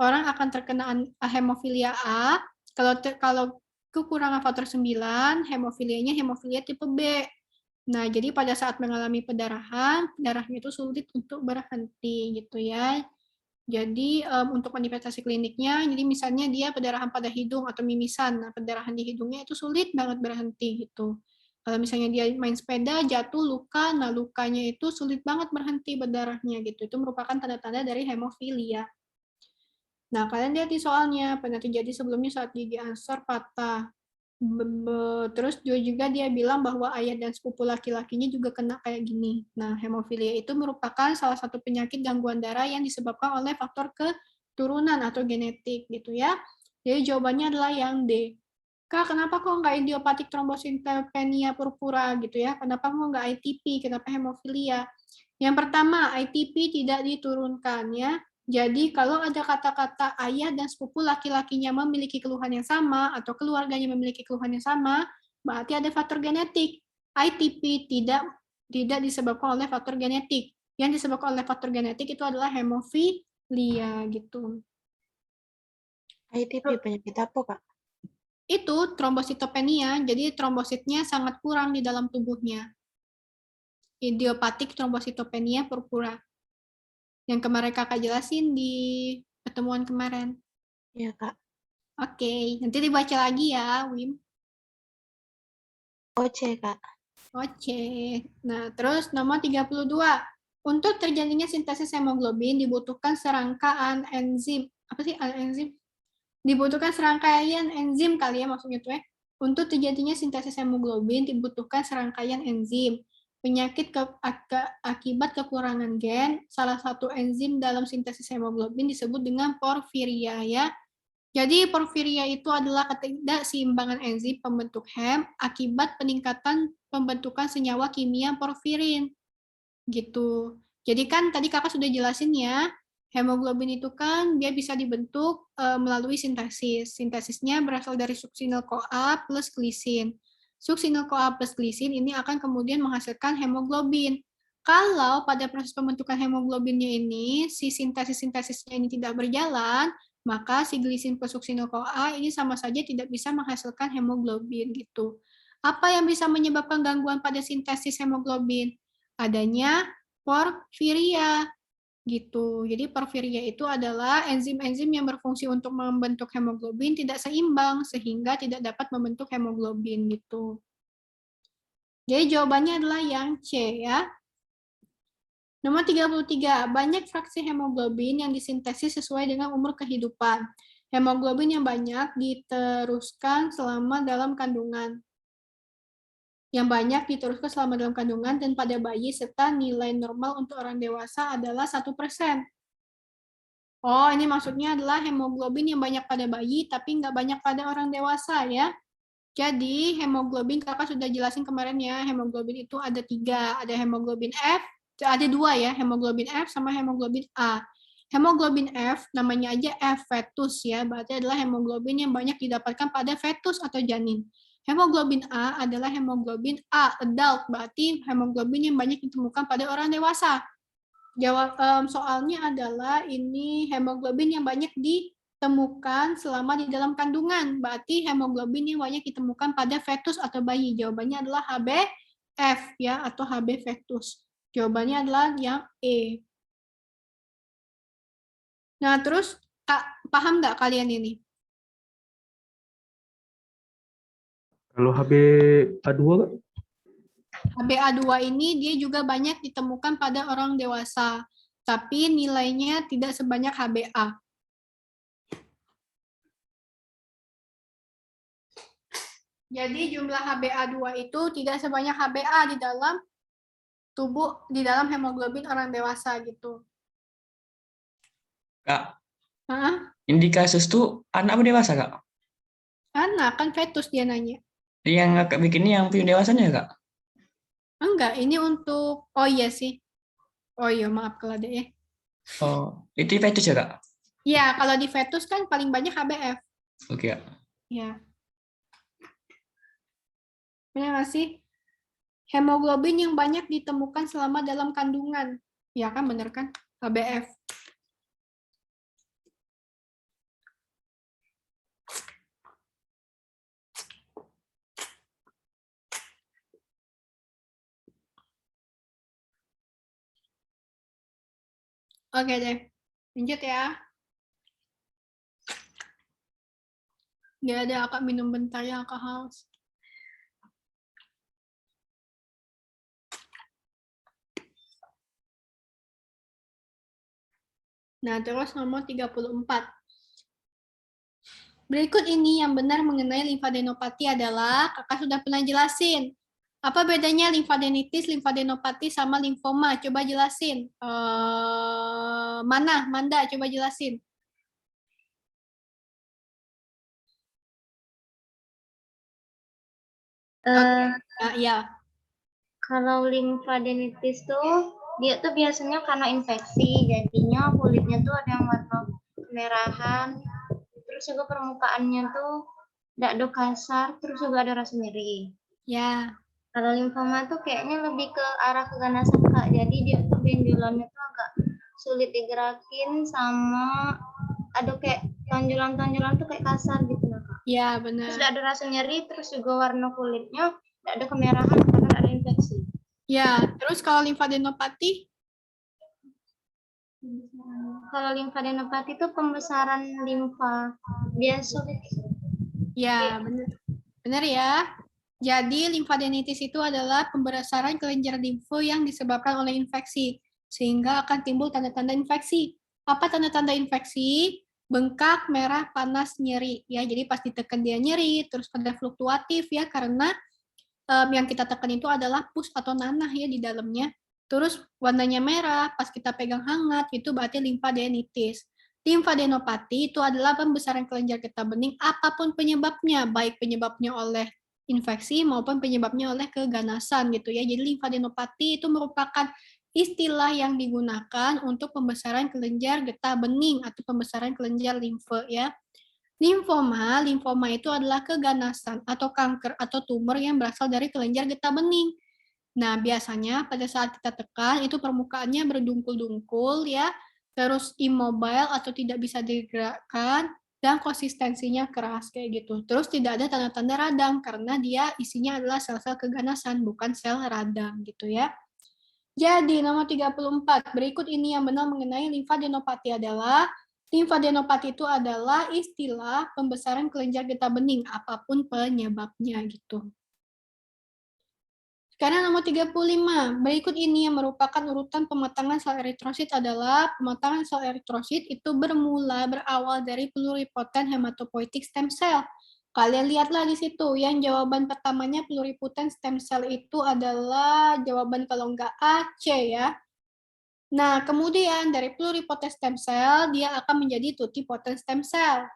orang akan terkena hemofilia A. Kalau kekurangan faktor 9, hemofilianya hemofilia tipe B. Nah, jadi pada saat mengalami perdarahan, darahnya itu sulit untuk berhenti gitu ya. Jadi untuk manifestasi kliniknya, jadi misalnya dia perdarahan pada hidung atau mimisan, nah perdarahan di hidungnya itu sulit banget berhenti gitu. Kalau misalnya dia main sepeda, jatuh, luka, nah lukanya itu sulit banget berhenti berdarahnya gitu. Itu merupakan tanda-tanda dari hemofilia. Nah, kalian lihat di soalnya, pernah terjadi sebelumnya saat gigi ansor patah. Terus juga dia bilang bahwa ayah dan sepupu laki-lakinya juga kena kayak gini. Nah, hemofilia itu merupakan salah satu penyakit gangguan darah yang disebabkan oleh faktor keturunan atau genetik gitu ya. Jadi jawabannya adalah yang D. Kak, kenapa kok nggak idiopatik trombositopenia purpura gitu ya? Kenapa kok nggak ITP? Kenapa hemofilia? Yang pertama, ITP tidak diturunkan ya. Jadi kalau ada kata-kata ayah dan sepupu laki-lakinya memiliki keluhan yang sama atau keluarganya memiliki keluhan yang sama, berarti ada faktor genetik. ITP tidak disebabkan oleh faktor genetik. Yang disebabkan oleh faktor genetik itu adalah hemofilia gitu. ITP penyakit apa, Kak? Itu trombositopenia, jadi trombositnya sangat kurang di dalam tubuhnya. Idiopatik trombositopenia purpura. Yang kemarin kakak jelasin di pertemuan kemarin. Iya, Kak. Oke, nanti dibaca lagi ya, Wim. OC, Kak. Oke. Nah, terus nomor 32. Untuk terjadinya sintesis hemoglobin dibutuhkan serangkaian enzim. Apa sih enzim? Dibutuhkan serangkaian enzim kali ya maksudnya tuh ya. Untuk terjadinya sintesis hemoglobin dibutuhkan serangkaian enzim. Penyakit akibat kekurangan gen, salah satu enzim dalam sintesis hemoglobin disebut dengan porfiria ya. Jadi porfiria itu adalah ketidakseimbangan enzim pembentuk hem akibat peningkatan pembentukan senyawa kimia porfirin. Gitu. Jadi kan tadi kakak sudah jelasin ya, hemoglobin itu kan dia bisa dibentuk melalui sintesis. Sintesisnya berasal dari succinyl-CoA plus glisin. Succinyl-CoA plus glisin ini akan kemudian menghasilkan hemoglobin. Kalau pada proses pembentukan hemoglobinnya ini, si sintesis-sintesisnya ini tidak berjalan, maka si glisin plus succinyl-CoA ini sama saja tidak bisa menghasilkan hemoglobin gitu. Apa yang bisa menyebabkan gangguan pada sintesis hemoglobin? Adanya porfiria gitu. Jadi porfiria itu adalah enzim-enzim yang berfungsi untuk membentuk hemoglobin tidak seimbang sehingga tidak dapat membentuk hemoglobin gitu. Jadi jawabannya adalah yang C ya. Nomor 33, banyak fraksi hemoglobin yang disintesis sesuai dengan umur kehidupan. Hemoglobin yang banyak diteruskan selama dalam kandungan. Yang banyak diteruskan selama dalam kandungan dan pada bayi serta nilai normal untuk orang dewasa adalah 1%. Oh, ini maksudnya adalah hemoglobin yang banyak pada bayi tapi nggak banyak pada orang dewasa ya. Jadi hemoglobin kakak sudah jelasin kemarin ya, hemoglobin itu ada 3, ada hemoglobin F, ada 2 ya, hemoglobin F sama hemoglobin A. Hemoglobin F namanya aja F fetus ya, berarti adalah hemoglobin yang banyak didapatkan pada fetus atau janin. Hemoglobin A adalah hemoglobin A, adult, berarti hemoglobin yang banyak ditemukan pada orang dewasa. Jawab soalnya adalah ini hemoglobin yang banyak ditemukan selama di dalam kandungan. Berarti hemoglobin yang banyak ditemukan pada fetus atau bayi. Jawabannya adalah HbF ya atau Hb fetus. Jawabannya adalah yang E. Nah, terus paham nggak kalian ini? Kalau HbA2, Kak? HbA2 ini dia juga banyak ditemukan pada orang dewasa, tapi nilainya tidak sebanyak HbA. Jadi jumlah HbA2 itu tidak sebanyak HbA di dalam tubuh, di dalam hemoglobin orang dewasa gitu. Kak, Hah? ini di kasus tuh anak apa dewasa, Kak? Anak, kan fetus dia nanya. Yang Kakak bikin ini yang film dewasanya, Kak? Enggak, ini untuk, oh iya sih. Oh iya, maaf kalau ada ya. Oh, itu fetus ya, Kak? Ya, kalau di fetus kan paling banyak HbF. Oke, Kak. Ya. Benar nggak sih? Hemoglobin yang banyak ditemukan selama dalam kandungan. Ya kan, bener kan? HbF. Oke deh, lanjut ya. Nggak ada, Kakak minum bentar ya, Kakak haus. Nah, terus nomor 34. Berikut ini yang benar mengenai limfadenopati adalah, Kakak sudah pernah jelasin. Apa bedanya limfadenitis, limfadenopati, sama limfoma? Coba jelasin. Manda, coba jelasin. Ya. Kalau limfadenitis tuh dia tuh biasanya karena infeksi, jadinya kulitnya tuh ada yang warna kemerahan, terus juga permukaannya tuh tidak kasar, terus juga ada rasa nyeri. Ya. Kalau limfoma tuh kayaknya lebih ke arah keganasan, Kak. Jadi dia tuh benjolannya tuh agak sulit digerakin, sama ada kayak tonjolan-tonjolan tuh kayak kasar gitu loh, Kak. Ya, benar. Terus ada rasa nyeri, terus juga warna kulitnya tidak ada kemerahan karena ada infeksi. Ya, terus kalau limfadenopati? Kalau limfadenopati itu pembesaran limfa. Dia sulit. Ya, benar. Benar ya. Jadi limfadenitis itu adalah pembesaran kelenjar limfu yang disebabkan oleh infeksi, sehingga akan timbul tanda-tanda infeksi. Apa tanda-tanda infeksi? Bengkak, merah, panas, nyeri. Ya, jadi pas ditekan dia nyeri, terus ada fluktuatif ya, karena yang kita tekan itu adalah pus atau nanah ya di dalamnya. Terus warnanya merah, pas kita pegang hangat, itu berarti limfadenitis. Limfadenopati itu adalah pembesaran kelenjar getah bening apapun penyebabnya, baik penyebabnya oleh infeksi maupun penyebabnya oleh keganasan gitu ya. Jadi limfadenopati itu merupakan istilah yang digunakan untuk pembesaran kelenjar getah bening atau pembesaran kelenjar limfe ya. Limfoma itu adalah keganasan atau kanker atau tumor yang berasal dari kelenjar getah bening. Nah, biasanya pada saat kita tekan itu permukaannya berdungkul-dungkul ya, terus immobile atau tidak bisa digerakkan, dan konsistensinya keras kayak gitu. Terus tidak ada tanda-tanda radang karena dia isinya adalah sel-sel keganasan, bukan sel radang gitu ya. Jadi nomor 34, berikut ini yang benar mengenai limfadenopati adalah, limfadenopati itu adalah istilah pembesaran kelenjar getah bening, apapun penyebabnya gitu. Sekarang nomor 35, berikut ini yang merupakan urutan pematangan sel eritrosit adalah, pematangan sel eritrosit itu berawal dari pluripotent hematopoietic stem cell. Kalian lihatlah di situ, yang jawaban pertamanya pluripotent stem cell itu adalah jawaban kalau enggak A, C ya. Nah, kemudian dari pluripotent stem cell, dia akan menjadi totipotent stem cell.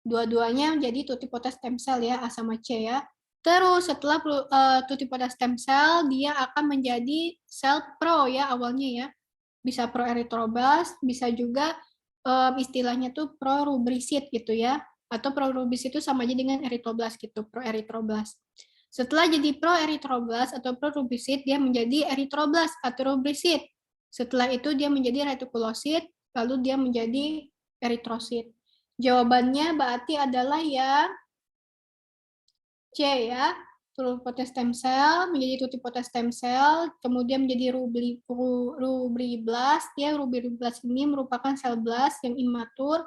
Dua-duanya menjadi totipotent stem cell ya, A sama C ya. Terus setelah totipotent stem cell, dia akan menjadi sel pro ya awalnya ya. Bisa proerythroblast, bisa juga istilahnya tuh prorubrisit gitu ya. Atau prorubrisit itu sama aja dengan erythroblast gitu, proerythroblast. Setelah jadi proerythroblast atau prorubrisit, dia menjadi erythroblast atau rubrisit. Setelah itu dia menjadi retikulosit, lalu dia menjadi eritrosit. Jawabannya berarti adalah yang C ya, pluripotent stem cell menjadi totipotent stem cell, kemudian menjadi rubriblast ya. Rubriblast ini merupakan sel blast yang imatur,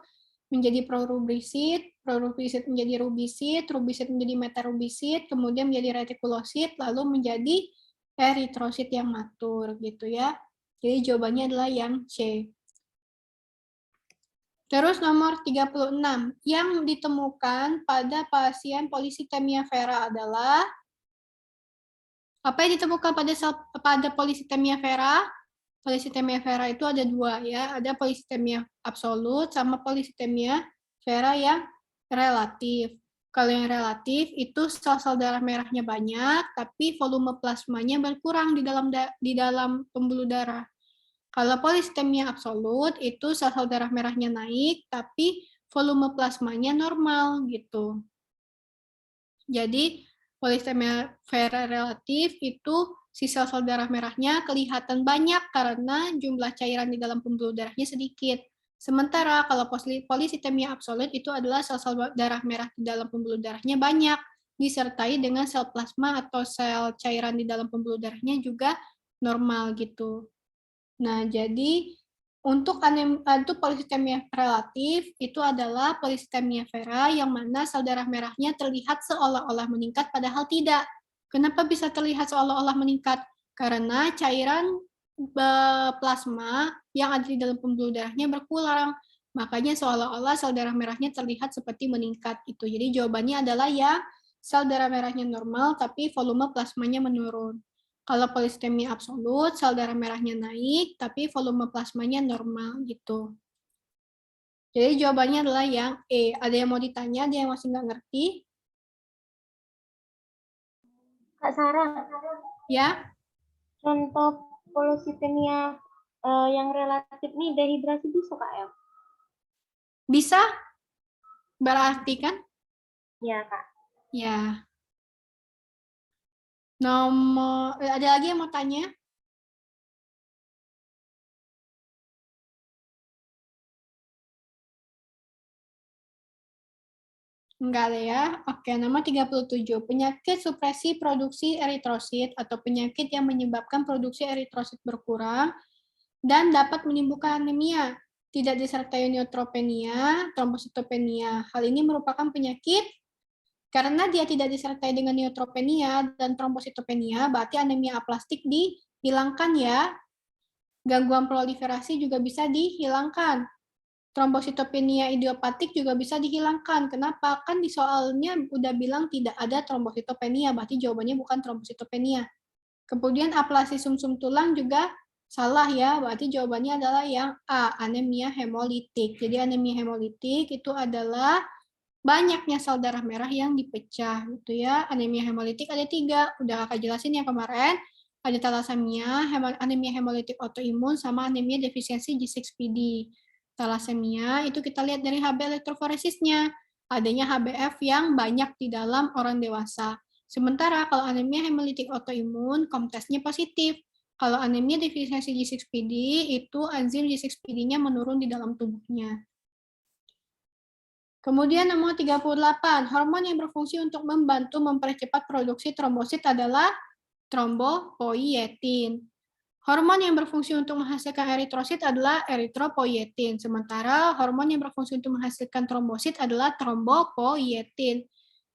menjadi prorubrisit, prorubrisit menjadi rubisit, rubisit menjadi metarubisit, kemudian menjadi retikulosit, lalu menjadi eritrosit yang matur gitu ya. Jadi jawabannya adalah yang C. Terus nomor 36, yang ditemukan pada pasien polisitemia vera adalah apa yang ditemukan pada polisitemia vera? Polisitemia vera itu ada dua ya, ada polisitemia absolut sama polisitemia vera yang relatif. Kalau yang relatif itu sel-sel darah merahnya banyak, tapi volume plasmanya berkurang di dalam pembuluh darah. Kalau polisitemia absolut itu sel-sel darah merahnya naik, tapi volume plasmanya normal gitu. Jadi polisitemia vera relatif itu si sel-sel darah merahnya kelihatan banyak karena jumlah cairan di dalam pembuluh darahnya sedikit. Sementara kalau polisitemia absolut itu adalah sel-sel darah merah di dalam pembuluh darahnya banyak, disertai dengan sel plasma atau sel cairan di dalam pembuluh darahnya juga normal gitu. Nah, jadi untuk polisitemia relatif itu adalah polisitemia vera yang mana sel darah merahnya terlihat seolah-olah meningkat padahal tidak. Kenapa bisa terlihat seolah-olah meningkat? Karena cairan plasma yang ada di dalam pembuluh darahnya berkurang. Makanya seolah-olah sel darah merahnya terlihat seperti meningkat itu. Jadi jawabannya adalah ya sel darah merahnya normal tapi volume plasmanya menurun. Kalau polisitemia absolut, sel darah merahnya naik, tapi volume plasmanya normal gitu. Jadi jawabannya adalah yang E. Ada yang mau ditanya? Ada yang masih nggak ngerti? Kak Sarah, Ya? contoh polisitemia yang relatif nih dehidrasi bisa Kak ya? Bisa? Berarti kan? Iya Kak. Ya. Ada lagi yang mau tanya? Enggak ada ya. Oke, nomor 37. Penyakit supresi produksi eritrosit atau penyakit yang menyebabkan produksi eritrosit berkurang dan dapat menimbulkan anemia. Tidak disertai neutropenia, trombositopenia. Hal ini merupakan penyakit karena dia tidak disertai dengan neutropenia dan trombositopenia, berarti anemia aplastik dihilangkan ya. Gangguan proliferasi juga bisa dihilangkan. Trombositopenia idiopatik juga bisa dihilangkan. Kenapa? Kan di soalnya udah bilang tidak ada trombositopenia, berarti jawabannya bukan trombositopenia. Kemudian aplasi sumsum tulang juga salah ya, berarti jawabannya adalah yang A, anemia hemolitik. Jadi anemia hemolitik itu adalah banyaknya sel darah merah yang dipecah gitu ya. Anemia hemolitik ada 3, udah kakak jelasin yang kemarin. Ada thalassemia, anemia hemolitik autoimun, sama anemia defisiensi G6PD. Thalassemia itu kita lihat dari HB elektroforesisnya. Adanya HBF yang banyak di dalam orang dewasa. Sementara kalau anemia hemolitik autoimun, komtesnya positif. Kalau anemia defisiensi G6PD, itu enzim G6PD-nya menurun di dalam tubuhnya. Kemudian nomor 38, hormon yang berfungsi untuk membantu mempercepat produksi trombosit adalah trombopoietin. Hormon yang berfungsi untuk menghasilkan eritrosit adalah eritropoietin, sementara hormon yang berfungsi untuk menghasilkan trombosit adalah trombopoietin.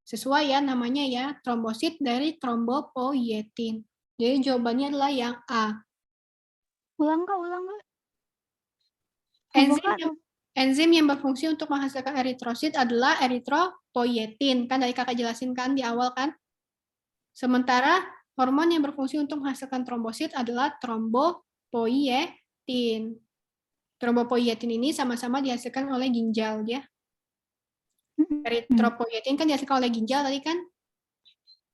Sesuai ya namanya ya, trombosit dari trombopoietin. Jadi jawabannya adalah yang A. Ulang Kak. Enzim yang berfungsi untuk menghasilkan eritrosit adalah eritropoietin. Kan dari kakak jelasin kan di awal kan? Sementara hormon yang berfungsi untuk menghasilkan trombosit adalah trombopoietin. Trombopoietin ini sama-sama dihasilkan oleh ginjal ya. Eritropoietin kan dihasilkan oleh ginjal tadi kan?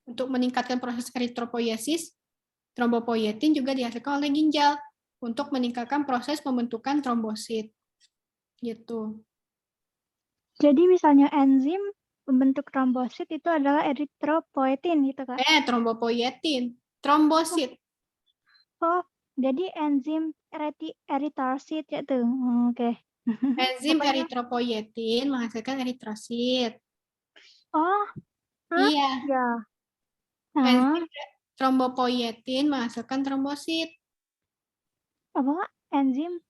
Untuk meningkatkan proses eritropoiesis, trombopoietin juga dihasilkan oleh ginjal untuk meningkatkan proses pembentukan trombosit. Gitu. Jadi misalnya enzim pembentuk trombosit itu adalah eritropoietin gitu Kak? Trombopoietin. Trombosit. Oh, jadi enzim eritrosit ya tuh. Oke. Enzim eritropoietin menghasilkan eritrosit. Oh. Iya. Ya. Enzim trombopoietin menghasilkan trombosit. Apa Kak? Enzim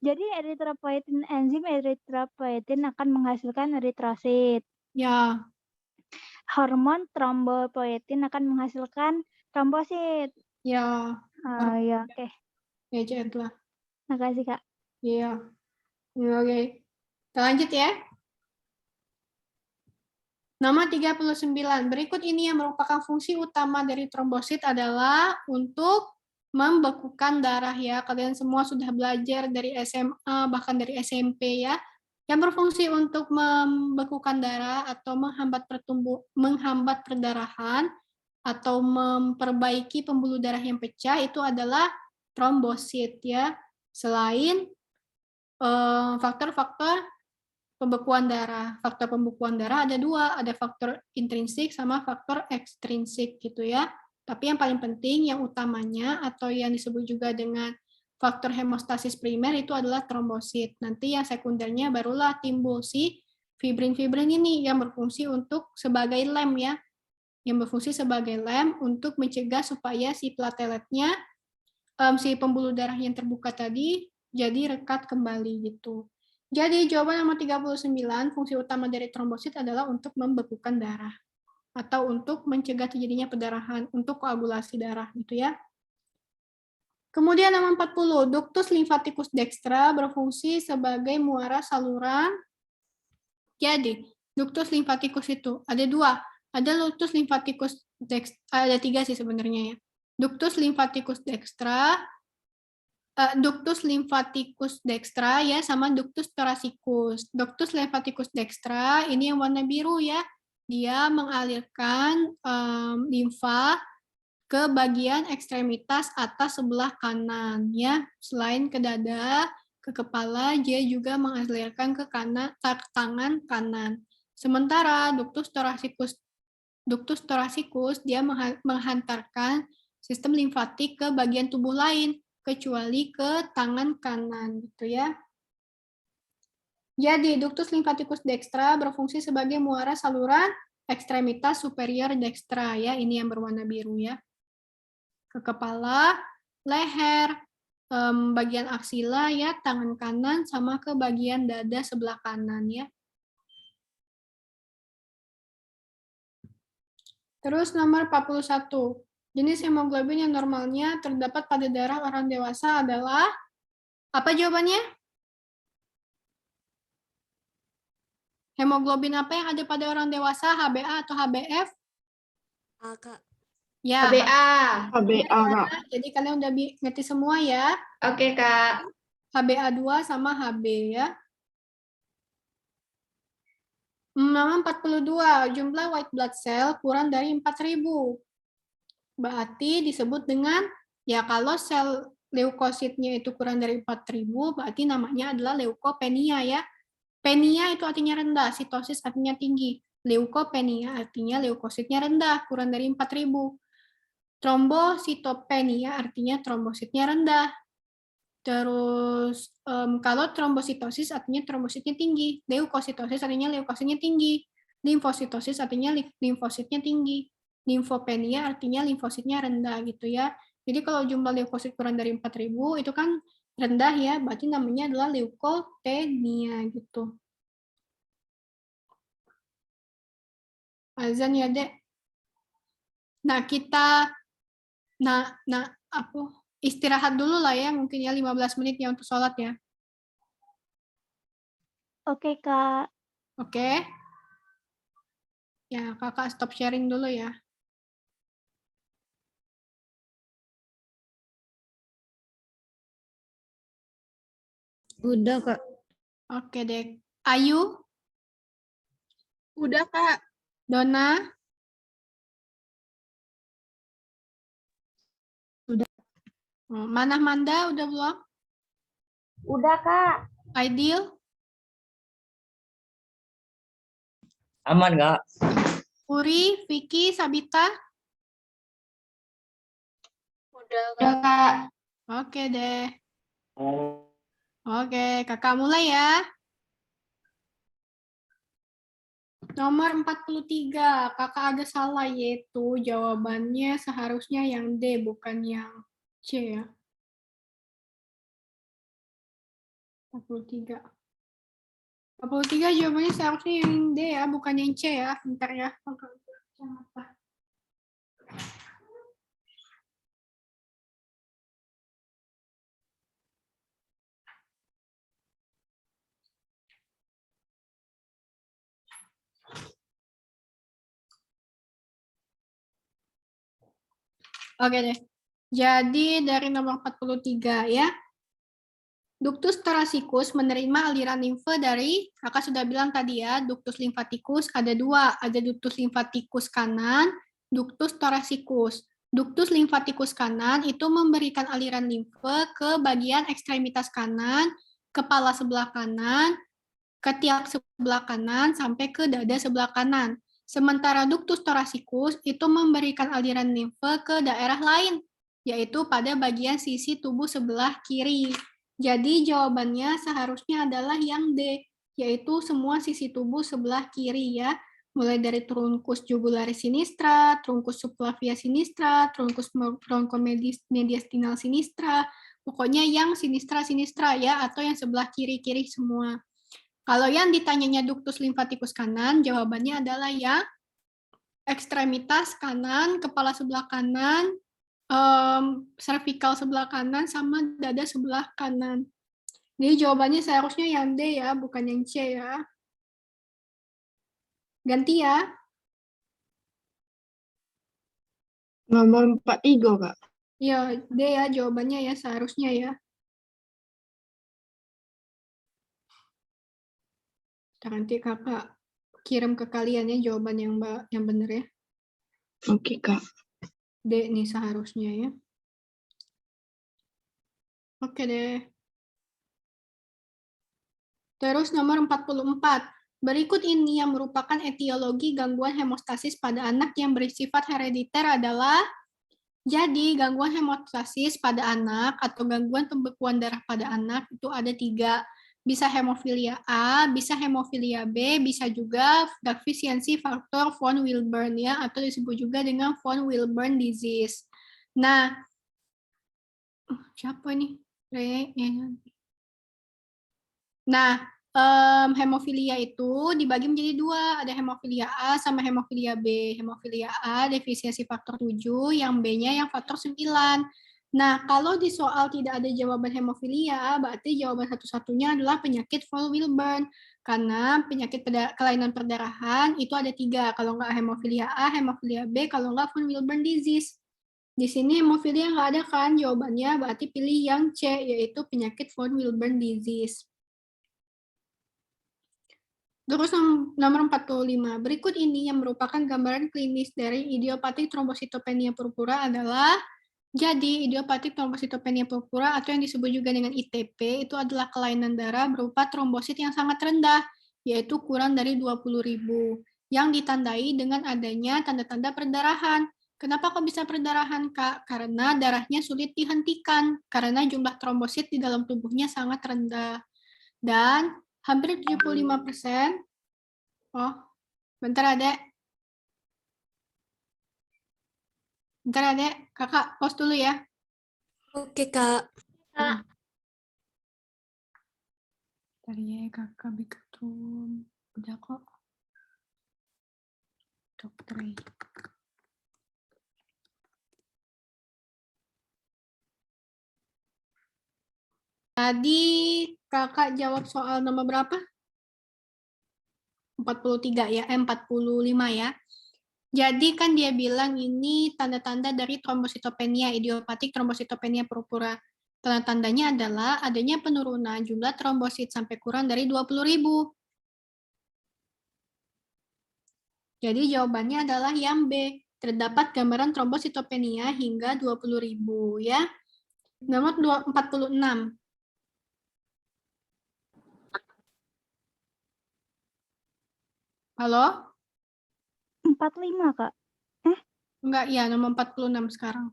Jadi enzim eritropoietin akan menghasilkan eritrosit. Ya, Hormon trombopoietin akan menghasilkan trombosit. ya, Ya, oke. ya lah. Makasih, Kak. Iya. Oke. Kita lanjut ya. Nomor 39. Berikut ini yang merupakan fungsi utama dari trombosit adalah untuk membekukan darah ya. Kalian semua sudah belajar dari SMA, bahkan dari SMP ya. Yang berfungsi untuk membekukan darah atau menghambat perdarahan atau memperbaiki pembuluh darah yang pecah itu adalah trombosit ya. Selain faktor-faktor pembekuan darah. Faktor pembekuan darah ada dua, ada faktor intrinsik sama faktor ekstrinsik gitu ya. Tapi yang paling penting, yang utamanya atau yang disebut juga dengan faktor hemostasis primer itu adalah trombosit. Nanti yang sekundernya barulah timbul si fibrin-fibrin ini yang berfungsi untuk sebagai lem ya. Yang berfungsi sebagai lem untuk mencegah supaya si plateletnya, si pembuluh darah yang terbuka tadi jadi rekat kembali gitu. Jadi jawaban nomor 39, fungsi utama dari trombosit adalah untuk membekukan darah atau untuk mencegah terjadinya perdarahan, untuk koagulasi darah gitu ya. Kemudian nomor 40, ductus lymphaticus dextra berfungsi sebagai muara saluran. Jadi, ductus lymphaticus itu ada dua, ada ductus lymphaticus dextra, ada tiga sih sebenarnya ya. Ductus lymphaticus dextra, ductus lymphaticus dextra ya sama ductus thoracicus. Ductus lymphaticus dextra ini yang warna biru ya. Dia mengalirkan limfa ke bagian ekstremitas atas sebelah kanan ya. Selain ke dada, ke kepala, dia juga mengalirkan ke tangan kanan. Sementara ductus thoracicus dia menghantarkan sistem limfatik ke bagian tubuh lain, kecuali ke tangan kanan gitu ya. Jadi ductus lymphaticus dextra berfungsi sebagai muara saluran ekstremitas superior dextra ya, ini yang berwarna biru ya. Ke kepala, leher, bagian aksila ya, tangan kanan sama ke bagian dada sebelah kanan ya. Terus nomor 41. Jenis hemoglobin yang normalnya terdapat pada darah orang dewasa adalah, apa jawabannya? Hemoglobin apa yang ada pada orang dewasa, HbA atau HbF? A, Kak. Ya, HbA. HbA, Kak. jadi kalian udah ngerti semua ya. Oke, Kak. HbA2 sama Hb ya. Nomor 42, jumlah white blood cell kurang dari 4.000. Berarti disebut dengan, ya kalau sel leukositnya itu kurang dari 4.000, berarti namanya adalah leukopenia ya. Penia itu artinya rendah, sitosis artinya tinggi. Leukopenia artinya leukositnya rendah, kurang dari 4.000. Trombositopenia artinya trombositnya rendah. Terus kalau trombositosis artinya trombositnya tinggi. Leukositosis artinya leukositnya tinggi. Limfositosis artinya limfositnya tinggi. Limfopenia artinya limfositnya rendah gitu ya. Jadi kalau jumlah leukosit kurang dari 4.000 itu kan rendah ya, berarti namanya adalah leukopenia gitu. Azan ya, Dek. Nah, kita istirahat dulu lah ya, mungkin ya 15 menit ya untuk sholat ya. Oke, Kak. Oke. Ya, Kakak stop sharing dulu ya. Udah, Kak. Oke, Dek. Ayu? Udah, Kak. Dona? Udah. Manah Manda udah belum? Udah, Kak. Aidil? Aman, Kak? Puri, Vicky, Sabita? Udah, Udah, Kak. Oke deh. Oke, Kakak mulai ya. Nomor 43, Kakak agak salah, yaitu jawabannya seharusnya yang D, bukan yang C ya. 43. 43 jawabannya seharusnya yang D ya, bukan yang C ya. Bentar ya. Oke deh. Jadi dari nomor 43 ya. Ductus thoracicus menerima aliran limfe dari, kakak sudah bilang tadi ya, ductus limfatikus ada dua, ada ductus limfatikus kanan, ductus thoracicus. Ductus limfatikus kanan itu memberikan aliran limfe ke bagian ekstremitas kanan, kepala sebelah kanan, ketiak sebelah kanan, sampai ke dada sebelah kanan. Sementara ductus thoracicus itu memberikan aliran limfe ke daerah lain, yaitu pada bagian sisi tubuh sebelah kiri. Jadi jawabannya seharusnya adalah yang D, yaitu semua sisi tubuh sebelah kiri ya. Mulai dari trunkus jugularis sinistra, trunkus subclavia sinistra, trunkus bronchomediastinal sinistra, pokoknya yang sinistra-sinistra ya, atau yang sebelah kiri-kiri semua. Kalau yang ditanyanya ductus limfatikus kanan, jawabannya adalah yang ekstremitas kanan, kepala sebelah kanan, cervical sebelah kanan, sama dada sebelah kanan. Jadi jawabannya seharusnya yang D ya, bukan yang C ya. Ganti ya. Nomor 43, Kak. Ya, D ya jawabannya ya, seharusnya ya. Nanti kakak kirim ke kalian ya jawaban yang benar ya. Oke, Kak. D nih seharusnya ya. Oke deh. Terus nomor 44. Berikut ini yang merupakan etiologi gangguan hemostasis pada anak yang bersifat herediter adalah, jadi gangguan hemostasis pada anak atau gangguan pembekuan darah pada anak itu ada 3. Bisa hemofilia A, bisa hemofilia B, bisa juga defisiensi faktor von Willebrand ya, atau disebut juga dengan von Willebrand disease. Nah, siapa ini? Nah, hemofilia itu dibagi menjadi 2, ada hemofilia A sama hemofilia B. Hemofilia A defisiensi faktor 7, yang B-nya yang faktor 9. Nah, kalau di soal tidak ada jawaban hemofilia, berarti jawaban satu-satunya adalah penyakit von Willebrand. Karena penyakit kelainan perdarahan itu ada 3, kalau nggak hemofilia A, hemofilia B, kalau nggak von Willebrand disease. Di sini hemofilia nggak ada kan jawabannya, berarti pilih yang C, yaitu penyakit von Willebrand disease. Terus nomor 45. Berikut ini yang merupakan gambaran klinis dari idiopatik trombositopenia purpura adalah, jadi idiopatik trombositopenia purpura atau yang disebut juga dengan ITP itu adalah kelainan darah berupa trombosit yang sangat rendah, yaitu kurang dari 20.000, yang ditandai dengan adanya tanda-tanda perdarahan. Kenapa kok bisa perdarahan, Kak? Karena darahnya sulit dihentikan, karena jumlah trombosit di dalam tubuhnya sangat rendah. Dan hampir 75%. Oh, bentar adek. Bentar adek, kakak pause dulu ya. Oke, Kak. Bentar ya, kakak bikin. Udah kok. Dokter. Tadi kakak jawab soal nomor berapa? 43 ya, 45 ya. Jadi kan dia bilang ini tanda-tanda dari trombositopenia, idiopatik trombositopenia purpura. Tanda-tandanya adalah adanya penurunan jumlah trombosit sampai kurang dari 20.000. Jadi jawabannya adalah yang B. Terdapat gambaran trombositopenia hingga 20.000 ya. Nomor 46. Halo? 45, Kak. Enggak, ya nomor 46 sekarang.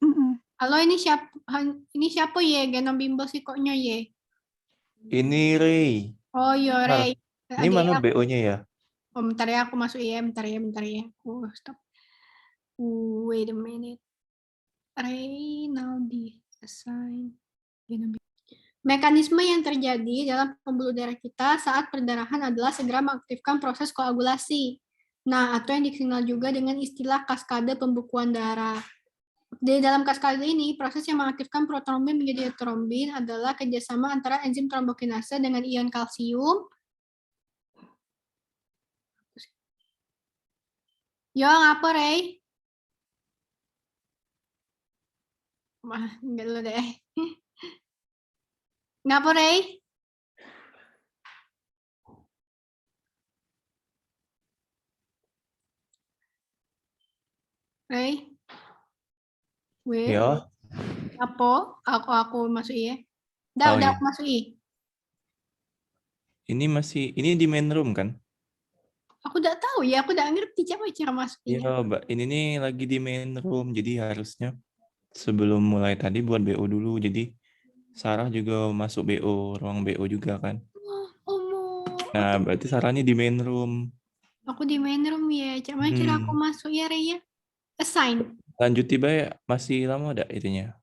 Mm-mm. Halo, ini siapa ye? Genom bimbel psikoknya ye? Ini Ray. Oh iya, Ray. Ini mana BO-nya ya? Oh, bentar ya, aku masuk ya, bentar ya. Aku stop. Wait a minute. Reynaldi assign genom. Mekanisme yang terjadi dalam pembuluh darah kita saat perdarahan adalah segera mengaktifkan proses koagulasi. Nah, atau yang dikenal juga dengan istilah kaskade pembekuan darah. Di dalam kaskade ini, proses yang mengaktifkan protrombin menjadi trombin adalah kerjasama antara enzim trombokinase dengan ion kalsium. Yo, ngapa, Rey? Wah, enggak dulu deh. Ngapa, Rey? Rey? Weh, Ya, apa? Aku masuk ya. Udah iya. aku masuk i. Ini di main room kan? Aku udah tahu ya, aku udah ngerti cara masukinnya. Iya, Mbak. Ini nih lagi di main room, jadi harusnya sebelum mulai tadi buat BO dulu. Jadi Sarah juga masuk BO, ruang BO juga kan. Nah, berarti Sarahnya di main room. Aku di main room ya. Cara aku masuk ya, Rey ya? Assign. Lanjut tiba ya, masih lama ada itunya.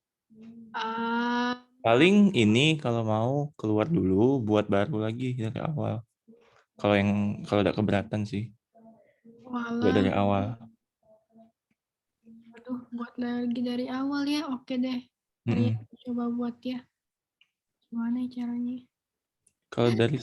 Ah, Paling ini kalau mau keluar dulu buat baru lagi dari awal. Kalau udah keberatan sih. Buat dari walah. awal. Aduh, buat lagi dari awal ya. Oke deh. Rey, coba buat ya. Gimana caranya? Kalau dari